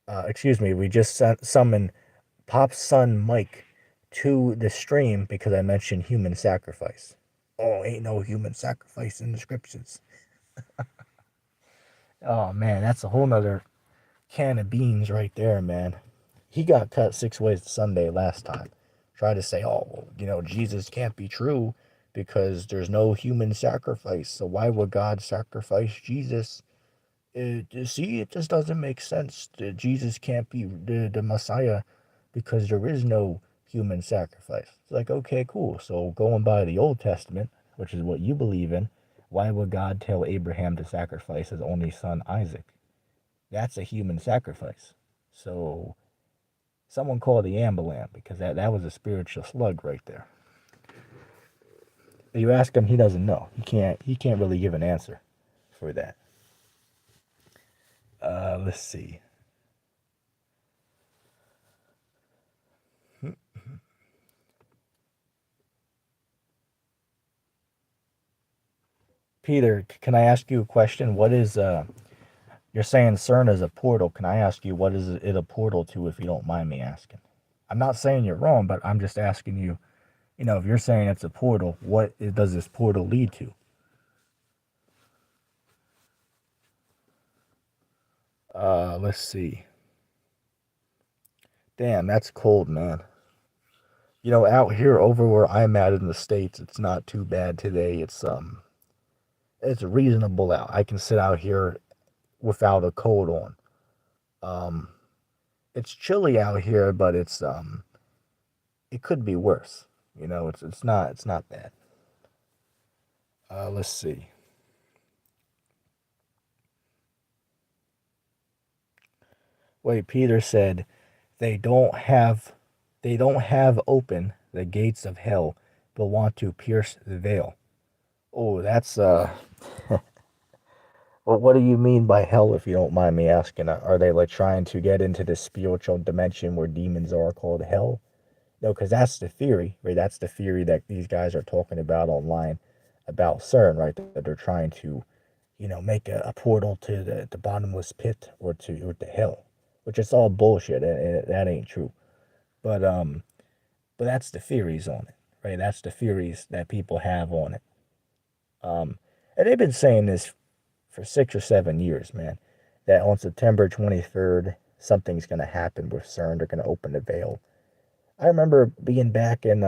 Excuse me, we just summoned Pop's son Mike to the stream because I mentioned human sacrifice. Oh, ain't no human sacrifice in the scriptures. Oh man, that's a whole nother can of beans right there, man. He got cut 6 ways to Sunday last time. Tried to say, oh, well, Jesus can't be true because there's no human sacrifice. So why would God sacrifice Jesus? See, it just doesn't make sense. Jesus can't be the Messiah because there is no human sacrifice. It's like, okay, cool. So going by the Old Testament, which is what you believe in, why would God tell Abraham to sacrifice his only son Isaac? That's a human sacrifice. So Someone call the ambulance because that was a spiritual slug right there. You ask him, he doesn't know. He can't really give an answer for that. Let's see. Peter, can I ask you a question? What is you're saying CERN is a portal. Can I ask you what is it a portal to if you don't mind me asking? I'm not saying you're wrong, but I'm just asking you, if you're saying it's a portal, what does this portal lead to? Let's see. Damn, that's cold, man. Out here over where I'm at in the States, it's not too bad today. It's reasonable out. I can sit out here without a coat on. Um, it's chilly out here, but it could be worse. It's not bad. Let's see. Wait, Peter said they don't have open the gates of hell, but want to pierce the veil. Oh, that's well, what do you mean by hell, if you don't mind me asking? Are they like trying to get into the spiritual dimension where demons are called hell? No, because that's the theory, right? That's the theory that these guys are talking about online about CERN, right? That they're trying to, make a portal to the bottomless pit or to hell, which is all bullshit, and that ain't true. But but that's the theories on it, right? That's the theories that people have on it. And they've been saying this for 6 or 7 years, man. That on September 23rd, something's gonna happen with CERN. They're gonna open the veil. I remember being back in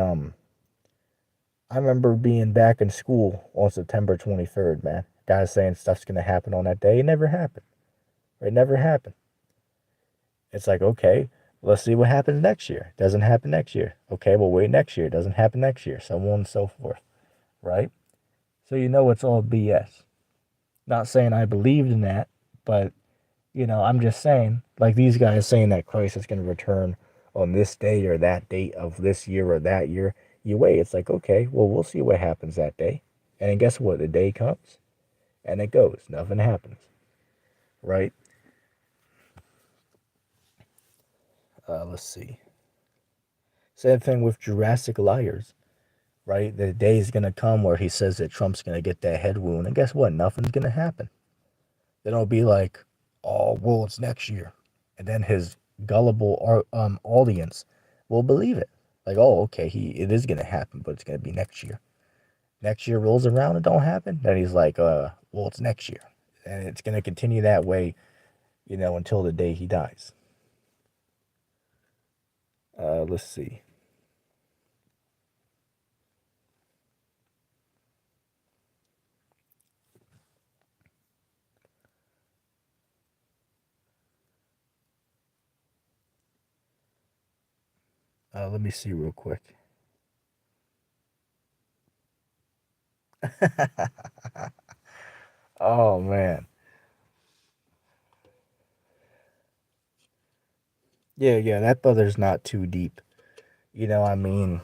school on September 23rd, man. Guys saying stuff's gonna happen on that day. It never happened. It never happened. It's like, okay, let's see what happens next year. Doesn't happen next year. Okay, we'll wait next year. Doesn't happen next year. So on and so forth. Right? So it's all BS. Not saying I believed in that, but I'm just saying, like these guys saying that Christ is going to return on this day or that date of this year or that year. You wait. It's like, okay, well, we'll see what happens that day. And then guess what? The day comes and it goes. Nothing happens. Right? Let's see. Same thing with Jurassic Liars. Right? The day is going to come where he says that Trump's going to get that head wound. And guess what? Nothing's going to happen. Then it'll be like, oh, well, it's next year. And then his gullible audience will believe it. Like, oh, okay, it is going to happen, but it's going to be next year. Next year rolls around and don't happen. Then he's like, well, it's next year. And it's going to continue that way, until the day he dies. Let's see. Let me see real quick. Oh, man. Yeah, that brother's not too deep. I mean,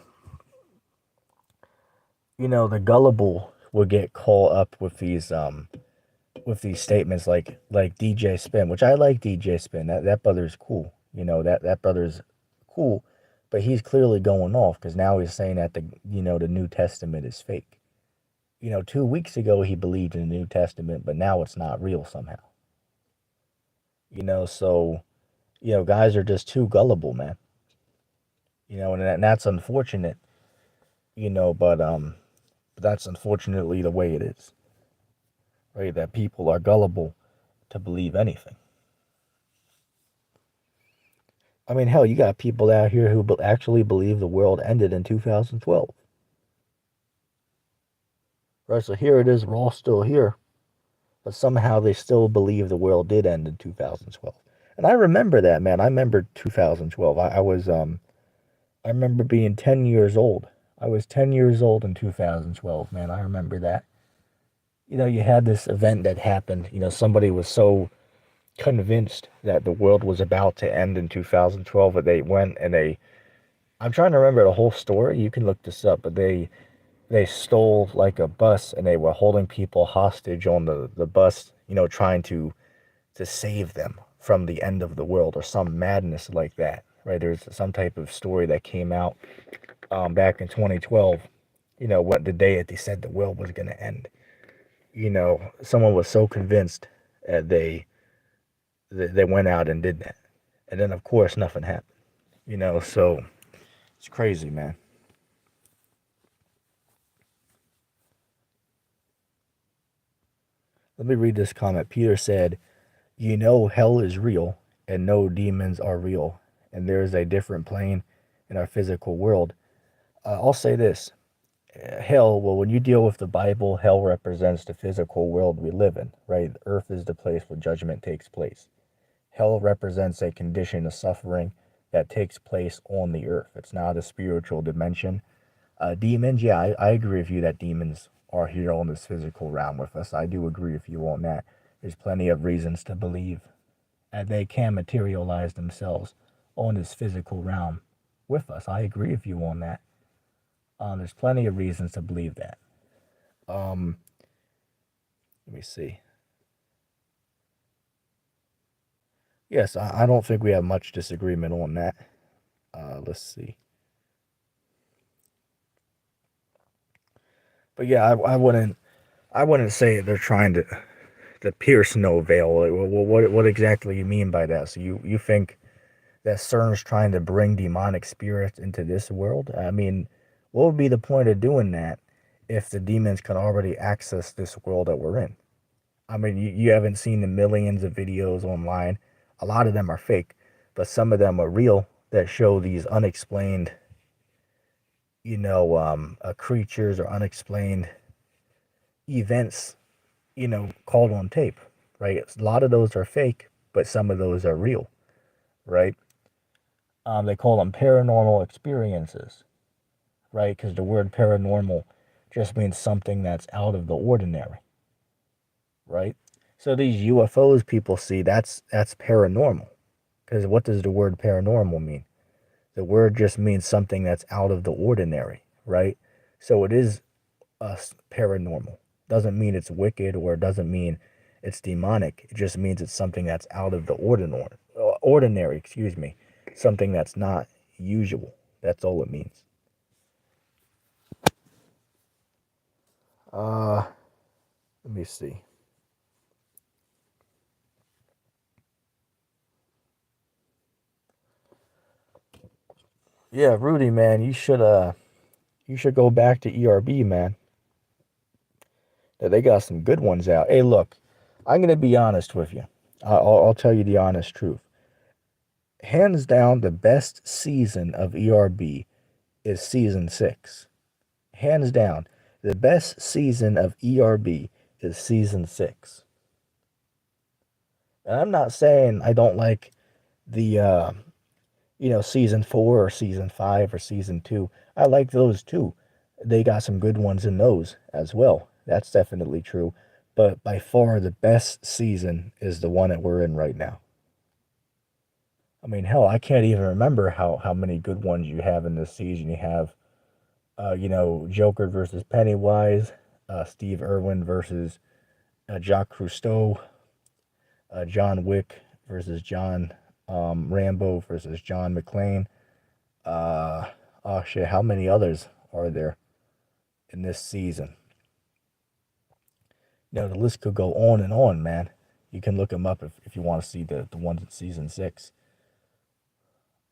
the gullible will get caught up with these statements like DJ Spin, which I like DJ Spin. That brother's cool. That brother's cool, but he's clearly going off because now he's saying that the New Testament is fake. 2 weeks ago he believed in the New Testament, but now it's not real somehow. So guys are just too gullible, man. And that's unfortunate. But that's unfortunately the way it is. Right, that people are gullible to believe anything. I mean, hell, you got people out here who actually believe the world ended in 2012. Right, so here it is, we're all still here, but somehow they still believe the world did end in 2012. And I remember that, man. I remember 2012. I remember being 10 years old. I was 10 years old in 2012, man. I remember that. You had this event that happened. Somebody was so convinced that the world was about to end in 2012, but they went and I'm trying to remember the whole story. You can look this up, but they stole like a bus and they were holding people hostage on the bus, trying to save them from the end of the world or some madness like that, right? There's some type of story that came out back in 2012, what the day that they said the world was going to end. Someone was so convinced that they went out and did that. And then, of course, nothing happened, so it's crazy, man. Let me read this comment. Peter said, hell is real and no demons are real, and there is a different plane in our physical world. I'll say this. Hell, well, when you deal with the Bible, hell represents the physical world we live in, right? Earth is the place where judgment takes place. Hell represents a condition of suffering that takes place on the earth. It's not a spiritual dimension. Demons, yeah, I agree with you that demons are here on this physical realm with us. I do agree with you on that. There's plenty of reasons to believe that they can materialize themselves on this physical realm with us. I agree with you on that. There's plenty of reasons to believe that. Let me see. Yes, I don't think we have much disagreement on that. Let's see. But yeah, I wouldn't say they're trying to pierce no veil. Like, well, what exactly you mean by that? So you think that CERN's trying to bring demonic spirits into this world? I mean, what would be the point of doing that if the demons can already access this world that we're in? I mean, you haven't seen the millions of videos online. A lot of them are fake, but some of them are real that show these unexplained, creatures or unexplained events, called on tape, right? A lot of those are fake, but some of those are real, right? They call them paranormal experiences, right? Because the word paranormal just means something that's out of the ordinary, right? So these UFOs people see, that's paranormal. Because what does the word paranormal mean? The word just means something that's out of the ordinary, right? So it is paranormal. Doesn't mean it's wicked or it doesn't mean it's demonic. It just means it's something that's out of the ordinary, excuse me. Something that's not usual. That's all it means. Let me see. Yeah, Rudy, man, you should go back to ERB, man. They got some good ones out. Hey, look, I'm gonna be honest with you. I'll tell you the honest truth. Hands down, the best season of ERB is season 6. Hands down, the best season of ERB is season 6. And I'm not saying I don't like the season 4 or season 5 or season 2. I like those too. They got some good ones in those as well. That's definitely true. But by far the best season is the one that we're in right now. I mean, hell, I can't even remember how many good ones you have in this season. You have, Joker versus Pennywise, Steve Irwin versus Jacques Cousteau, John Wick versus John Rambo versus John McClane. Oh shit, how many others are there in this season? The list could go on and on, man. You can look them up if you want to see the ones in season 6.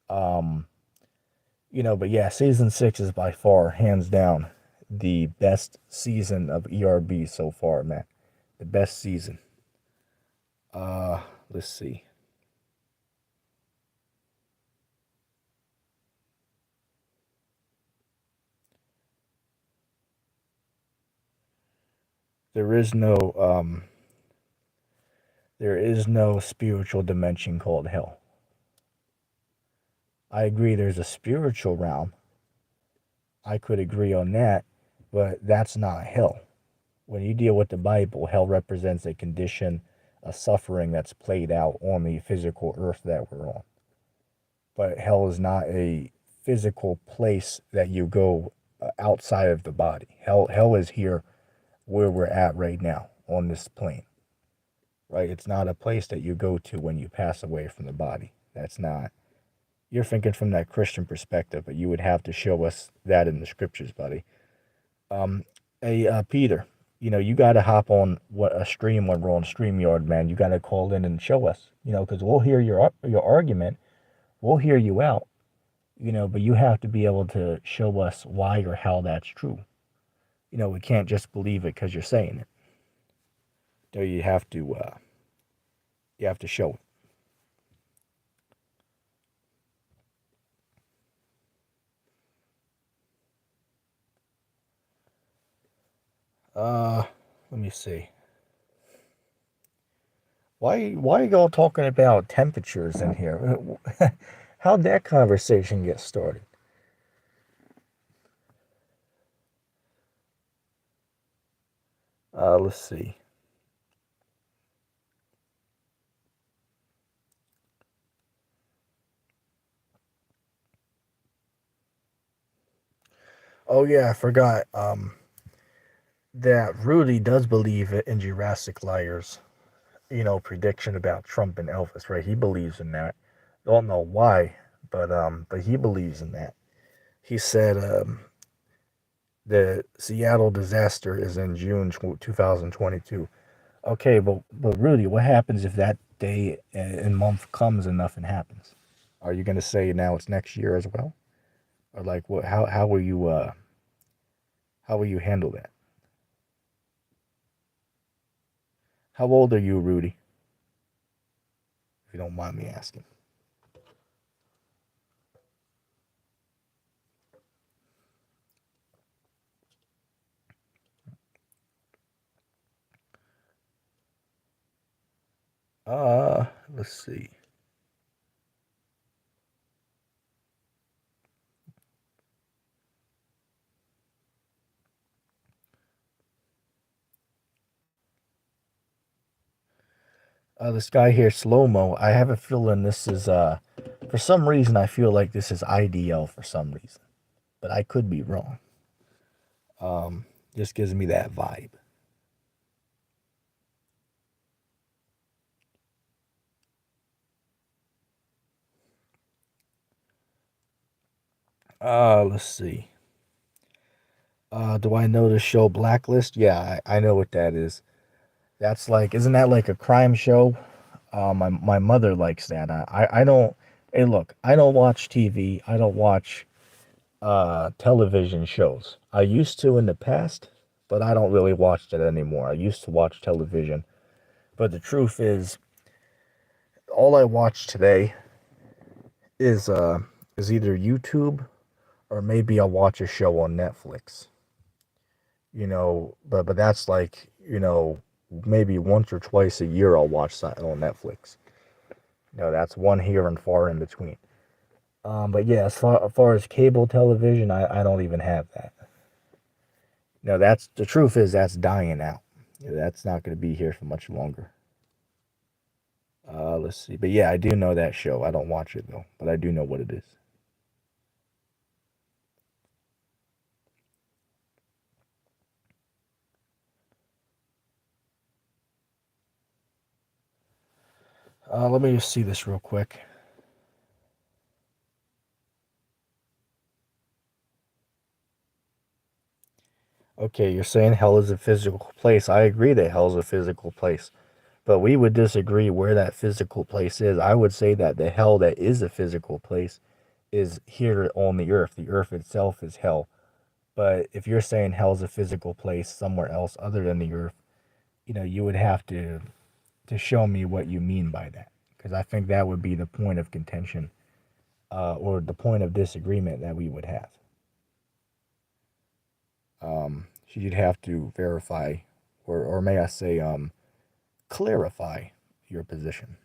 But yeah, season 6 is by far, hands down, the best season of ERB so far, man. The best season. Let's see. There is no spiritual dimension called hell. I agree there's a spiritual realm. I could agree on that, but that's not hell. When you deal with the Bible, hell represents a condition a suffering that's played out on the physical earth that we're on. But hell is not a physical place that you go outside of the body. Hell is here where we're at right now on this plane, right? It's not a place that you go to when you pass away from the body. That's not. You're thinking from that Christian perspective, but you would have to show us that in the scriptures, buddy. Um, hey, Peter, you got to hop on a stream when we're on StreamYard, man. You got to call in and show us, because we'll hear your argument, we'll hear you out, but you have to be able to show us why or how that's true. We can't just believe it because you're saying it. So you have to show it. Uh, Let me see. Why are y'all talking about temperatures in here? How'd that conversation get started? Let's see. Oh yeah, I forgot. That Rudy does believe in Jurassic Liars. Prediction about Trump and Elvis, right? He believes in that. Don't know why, but he believes in that. He said the Seattle disaster is in June 2022. Okay, but Rudy, what happens if that day and month comes and nothing happens? Are you gonna say now it's next year as well, or like what? How will you handle that? How old are you, Rudy? If you don't mind me asking. Let's see. This guy here, Slow Mo. I have a feeling this is for some reason I feel like this is IDL for some reason, but I could be wrong. Just gives me that vibe. Let's see. Do I know the show Blacklist? Yeah, I know what that is. That's like, isn't that like a crime show? My mother likes that. I don't. Hey, look, I don't watch TV. I don't watch television shows. I used to in the past, but I don't really watch that anymore. I used to watch television, but the truth all I watch today is is either YouTube or maybe I'll watch a show on Netflix. But that's like, maybe once or twice a year I'll watch something on Netflix. That's one here and far in between. But yeah, as far as cable television, I don't even have that. That's the truth is that's dying out. That's not going to be here for much longer. Let's see. But yeah, I do know that show. I don't watch it though, but I do know what it is. Let me just see this real quick. Okay, you're saying hell is a physical place. I agree that hell is a physical place, but we would disagree where that physical place is. I would say that the hell that is a physical place is here on the earth. The earth itself is hell. But if you're saying hell's a physical place somewhere else other than the earth, you would have to show me what you mean by that, because I think that would be the point of contention, or the point of disagreement that we would have. So you'd have to verify, or may I say, clarify your position.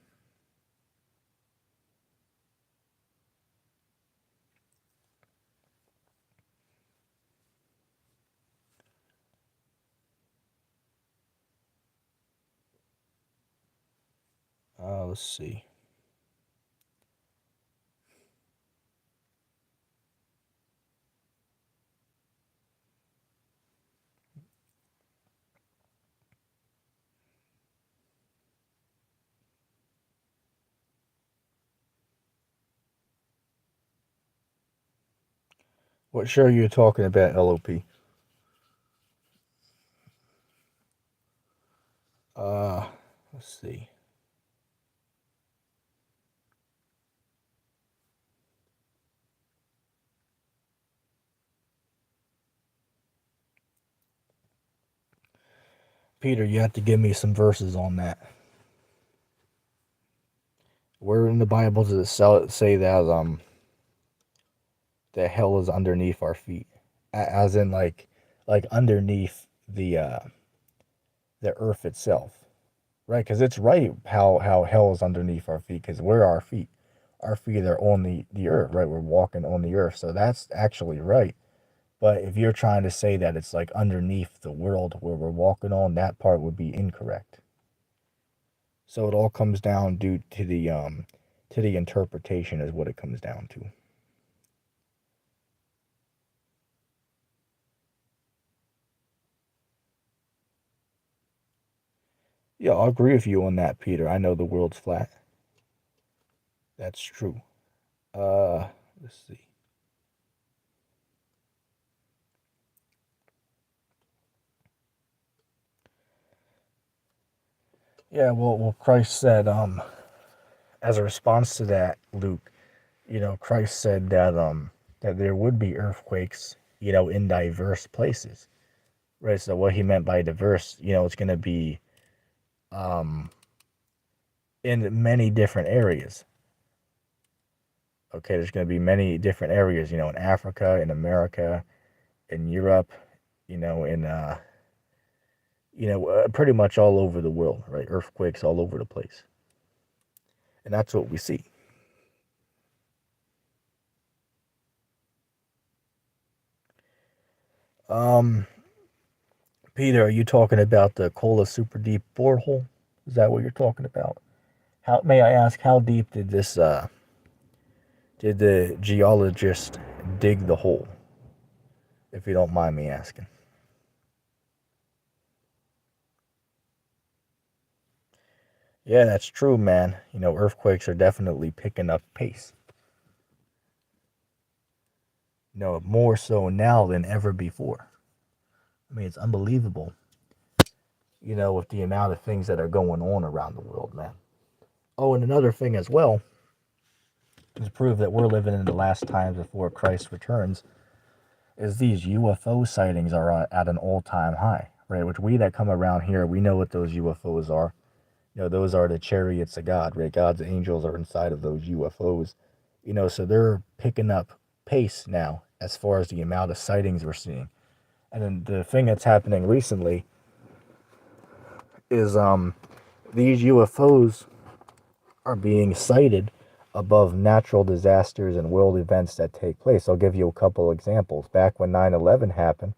let's see. What show are you talking about, LOP? Let's see. Peter, you have to give me some verses on that. Where in the Bible does it say that that hell is underneath our feet, as in like underneath the earth itself, right? Because it's right how hell is underneath our feet, because we're our feet. Our feet are on the earth, right? We're walking on the earth, so that's actually right. But if you're trying to say that it's like underneath the world where we're walking on, that part would be incorrect. So it all comes down due to the interpretation is what it comes down to. Yeah, I'll agree with you on that, Peter. I know the world's flat. That's true. Let's see. Yeah, well, Christ said, as a response to that, Luke, Christ said that there would be earthquakes, in diverse places, right? So what he meant by diverse, it's going to be um in many different areas. Okay, there's going to be many different areas, in Africa, in America, in Europe, in pretty much all over the world, right? Earthquakes all over the place, and that's what we see. Um, Peter, are you talking about the Kola Super Deep borehole? Is that what you're talking about? How may I ask? How deep did the geologist dig the hole? If you don't mind me asking. Yeah, that's true, man. Earthquakes are definitely picking up pace. More so now than ever before. I mean, it's unbelievable, with the amount of things that are going on around the world, man. Oh, and another thing as well, to prove that we're living in the last times before Christ returns, is these UFO sightings are at an all-time high, right? Which we that come around here, we know what those UFOs are. Those are the chariots of God, right? God's angels are inside of those UFOs. So they're picking up pace now as far as the amount of sightings we're seeing. And then the thing that's happening recently is these UFOs are being sighted above natural disasters and world events that take place. I'll give you a couple examples. Back when 9/11 happened,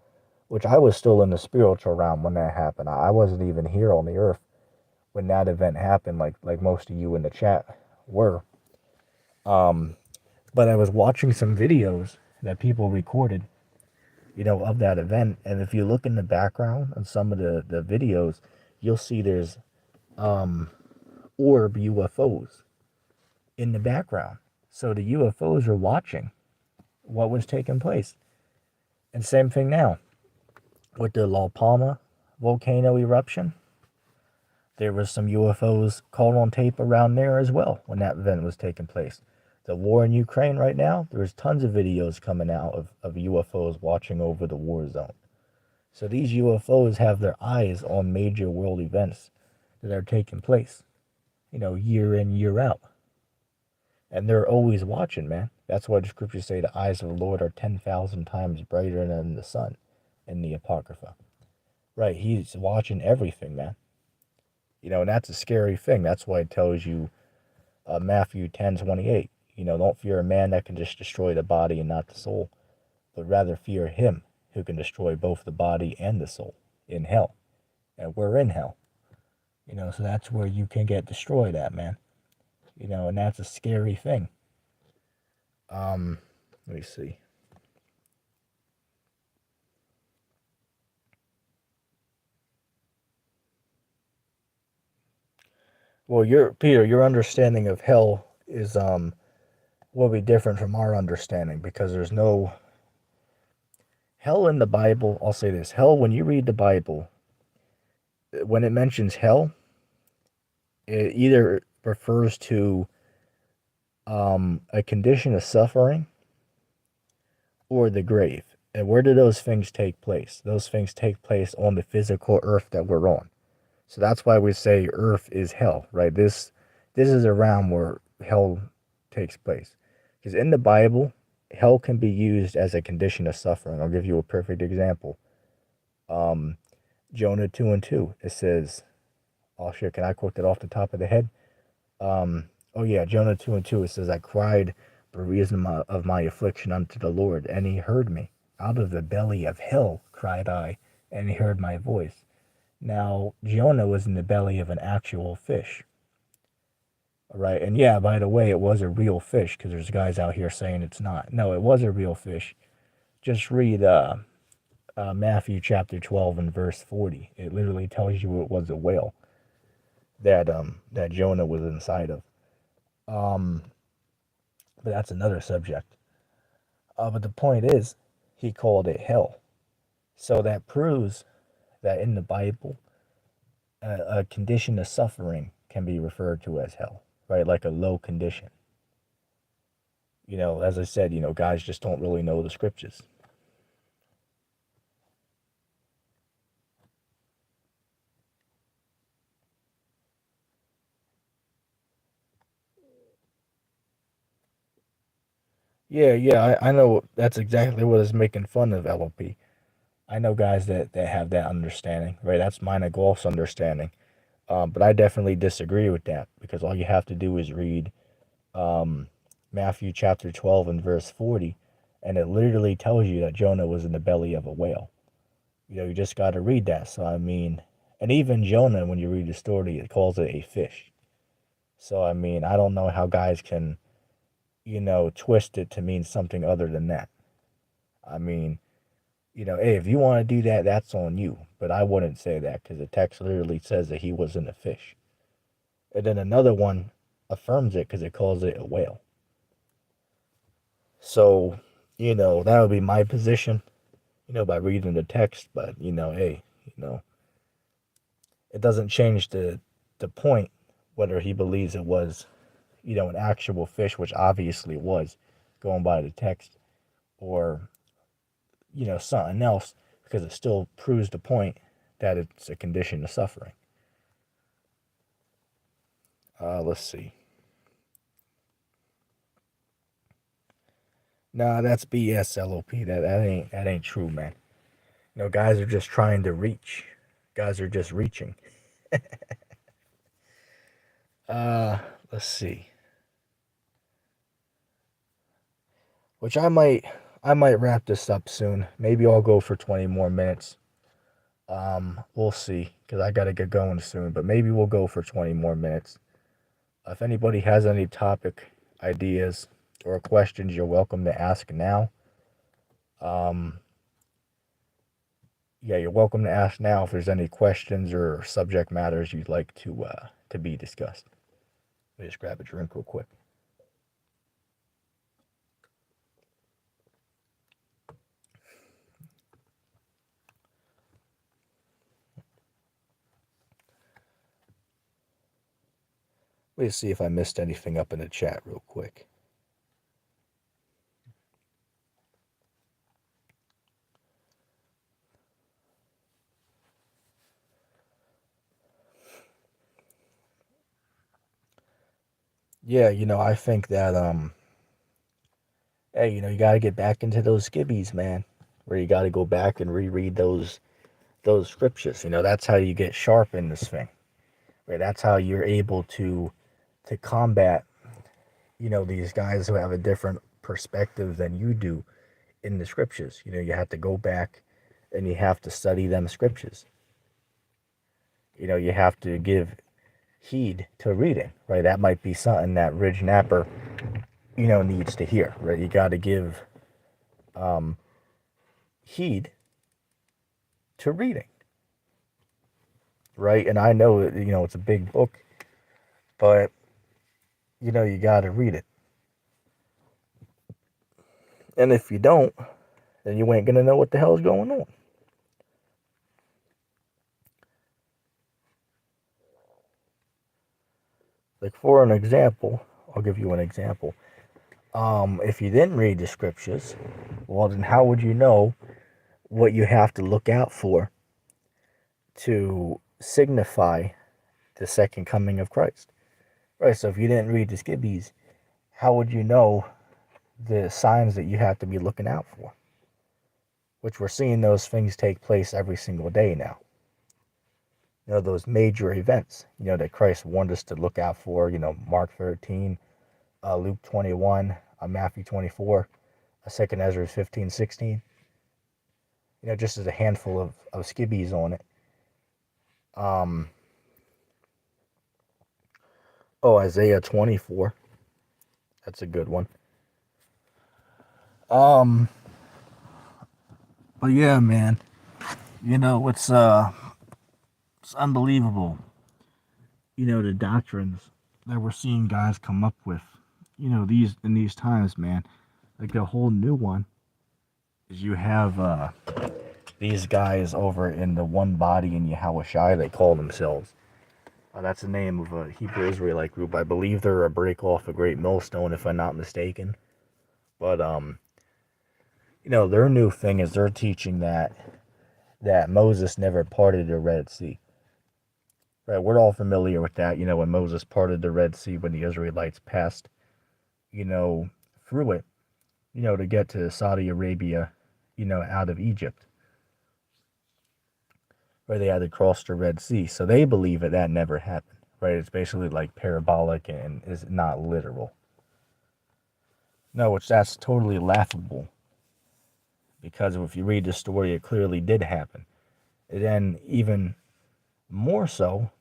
which I was still in the spiritual realm when that happened. I wasn't even here on the earth when that event happened, like most of you in the chat were. But I was watching some videos that people recorded, of that event. And if you look in the background on some of the videos, you'll see there's orb UFOs in the background. So the UFOs are watching what was taking place. And same thing now with the La Palma volcano eruption. There was some UFOs caught on tape around there as well when that event was taking place. The war in Ukraine right now, there's tons of videos coming out of UFOs watching over the war zone. So these UFOs have their eyes on major world events that are taking place, year in, year out. And they're always watching, man. That's why the scriptures say the eyes of the Lord are 10,000 times brighter than the sun in the Apocrypha. Right, he's watching everything, man. And that's a scary thing. That's why it tells you Matthew 10:28. Don't fear a man that can just destroy the body and not the soul, but rather fear him who can destroy both the body and the soul in hell. And we're in hell. So that's where you can get destroyed at, man. And that's a scary thing. Let me see. Well, your understanding of hell is will be different from our understanding because there's no hell in the Bible. I'll say this: hell, when you read the Bible, when it mentions hell, it either refers to a condition of suffering or the grave. And where do those things take place? Those things take place on the physical earth that we're on. So that's why we say earth is hell, right? This is a realm where hell takes place. Because in the Bible, hell can be used as a condition of suffering. I'll give you a perfect example. Jonah 2:2. It says, oh shit, can I quote that off the top of the head? Oh yeah, Jonah 2:2. It says, I cried by reason of my affliction unto the Lord, and he heard me. Out of the belly of hell cried I, and he heard my voice. Now, Jonah was in the belly of an actual fish. Right? And yeah, by the way, it was a real fish because there's guys out here saying it's not. No, it was a real fish. Just read Matthew chapter 12 and verse 40. It literally tells you it was a whale that Jonah was inside of. But that's another subject. But the point is, he called it hell. So that proves that in the Bible, a condition of suffering can be referred to as hell, right? Like a low condition. As I said, guys just don't really know the scriptures. Yeah, I know that's exactly what is making fun of LOP. I know guys that have that understanding, right? That's mine and Golf's understanding. But I definitely disagree with that because all you have to do is read Matthew chapter 12 and verse 40, and it literally tells you that Jonah was in the belly of a whale. You just got to read that. So, I mean, and even Jonah, when you read the story, it calls it a fish. So, I mean, I don't know how guys can, twist it to mean something other than that. I mean, hey, if you want to do that, that's on you. But I wouldn't say that because the text literally says that he was in a fish. And then another one affirms it because it calls it a whale. So, that would be my position, by reading the text. But, hey, it doesn't change the point whether he believes it was, an actual fish, which obviously it was, going by the text, or, something else, because it still proves the point that it's a condition of suffering. Let's see. Nah, that's BS, LOP. That ain't true, man. Guys are just trying to reach. Guys are just reaching. Let's see. Which I might wrap this up soon. Maybe I'll go for 20 more minutes. We'll see, because I gotta get going soon. But maybe we'll go for 20 more minutes. If anybody has any topic ideas or questions, you're welcome to ask now. Yeah, you're welcome to ask now if there's any questions or subject matters you'd like to be discussed. Let me just grab a drink real quick. Let me see if I missed anything up in the chat real quick. Yeah, I think that hey, you got to get back into those skibbies, man. Where you got to go back and reread those scriptures. That's how you get sharp in this thing. Right? That's how you're able to combat, these guys who have a different perspective than you do in the scriptures. You have to go back and you have to study them scriptures. You have to give heed to reading, right? That might be something that Ridge Napper, needs to hear, right? You got to give heed to reading, right? And I know, it's a big book, but, you got to read it. And if you don't, then you ain't going to know what the hell's going on. Like, for an example, I'll give you an example. If you didn't read the scriptures, well, then how would you know what you have to look out for to signify the second coming of Christ? Right, so if you didn't read the skibbies, how would you know the signs that you have to be looking out for? Which we're seeing those things take place every single day now. Those major events, that Christ warned us to look out for, Mark 13, Luke 21, Matthew 24, 2nd Ezra 15, 16. Just as a handful of skibbies on it. Isaiah 24. That's a good one. But yeah, man, it's unbelievable. The doctrines that we're seeing guys come up with, these times, man. Like a whole new one is you have these guys over in the One Body in Yahushai, they call themselves. That's the name of a Hebrew Israelite group. I believe they're a break off a Great Millstone, if I'm not mistaken. But their new thing is they're teaching that Moses never parted the Red Sea. Right, we're all familiar with that. When Moses parted the Red Sea, when the Israelites passed, through it, to get to Saudi Arabia, out of Egypt, where they had to cross the Red Sea. So they believe that never happened. Right, it's basically like parabolic and is not literal. No, which that's totally laughable. Because if you read the story, it clearly did happen. And then even more so,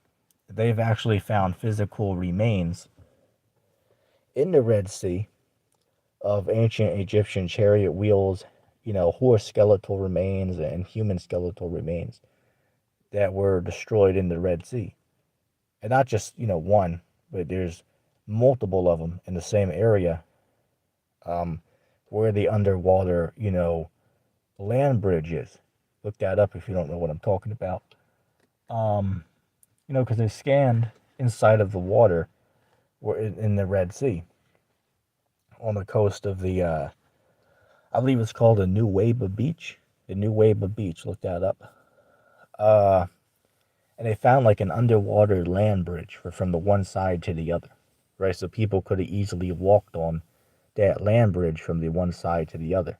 they've actually found physical remains in the Red Sea of ancient Egyptian chariot wheels, horse skeletal remains and human skeletal remains that were destroyed in the Red Sea. And not just, one, but there's multiple of them in the same area where the underwater, land bridge is. Look that up if you don't know what I'm talking about. Because they scanned inside of the water in the Red Sea on the coast of the, I believe it's called the New Weba Beach. The New Weba Beach, look that up. And they found like an underwater land bridge from the one side to the other, right? So people could have easily walked on that land bridge from the one side to the other,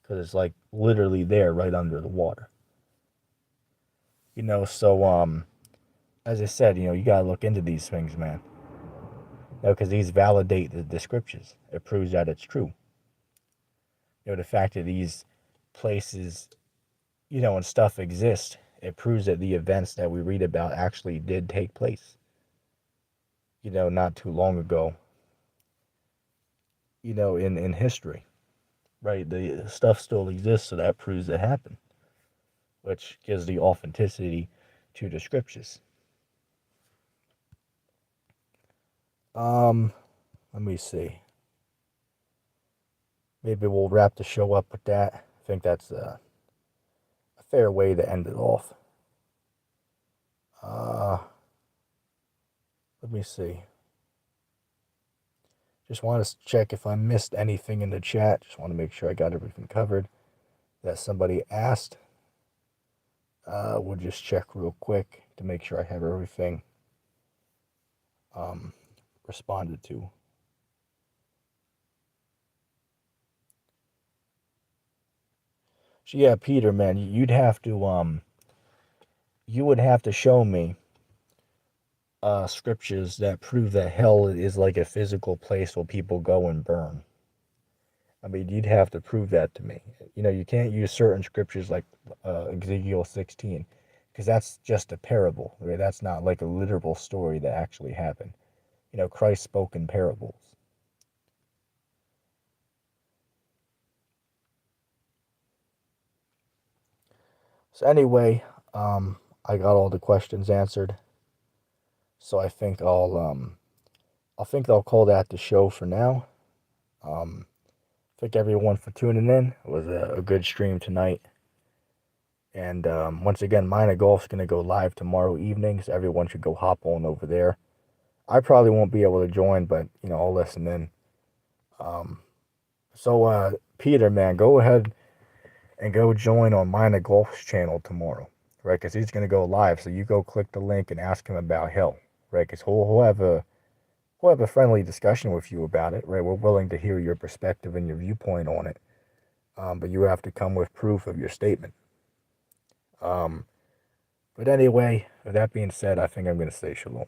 because it's like literally there right under the water. So as I said, you gotta look into these things, man. Because these validate the scriptures. It proves that it's true. The fact that these places, and stuff exist, it proves that the events that we read about actually did take place. Not too long ago. In history, right? The stuff still exists, so that proves it happened, which gives the authenticity to the scriptures. Let me see. Maybe we'll wrap the show up with that. I think that's a fair way to end it off. Let me see. Just want to check if I missed anything in the chat. Just want to make sure I got everything covered that somebody asked. We'll just check real quick to make sure I have everything responded to. So yeah, Peter, man, you would have to show me scriptures that prove that hell is like a physical place where people go and burn. I mean, you'd have to prove that to me. You can't use certain scriptures like Ezekiel 16. because that's just a parable, right? That's not like a literal story that actually happened. Christ spoke in parables. So anyway, I got all the questions answered. So I think I'll call that the show for now. Thank everyone for tuning in. It was a good stream tonight. And once again, Mina Golf's going to go live tomorrow evening, so everyone should go hop on over there. I probably won't be able to join, but, I'll listen in. So, Peter, man, go ahead and go join on Mina Golf's channel tomorrow, right? Because he's going to go live, so you go click the link and ask him about hell, right? Because he'll have a friendly discussion with you about it, right? We're willing to hear your perspective and your viewpoint on it, but you have to come with proof of your statement. But anyway, with that being said, I think I'm going to say shalom.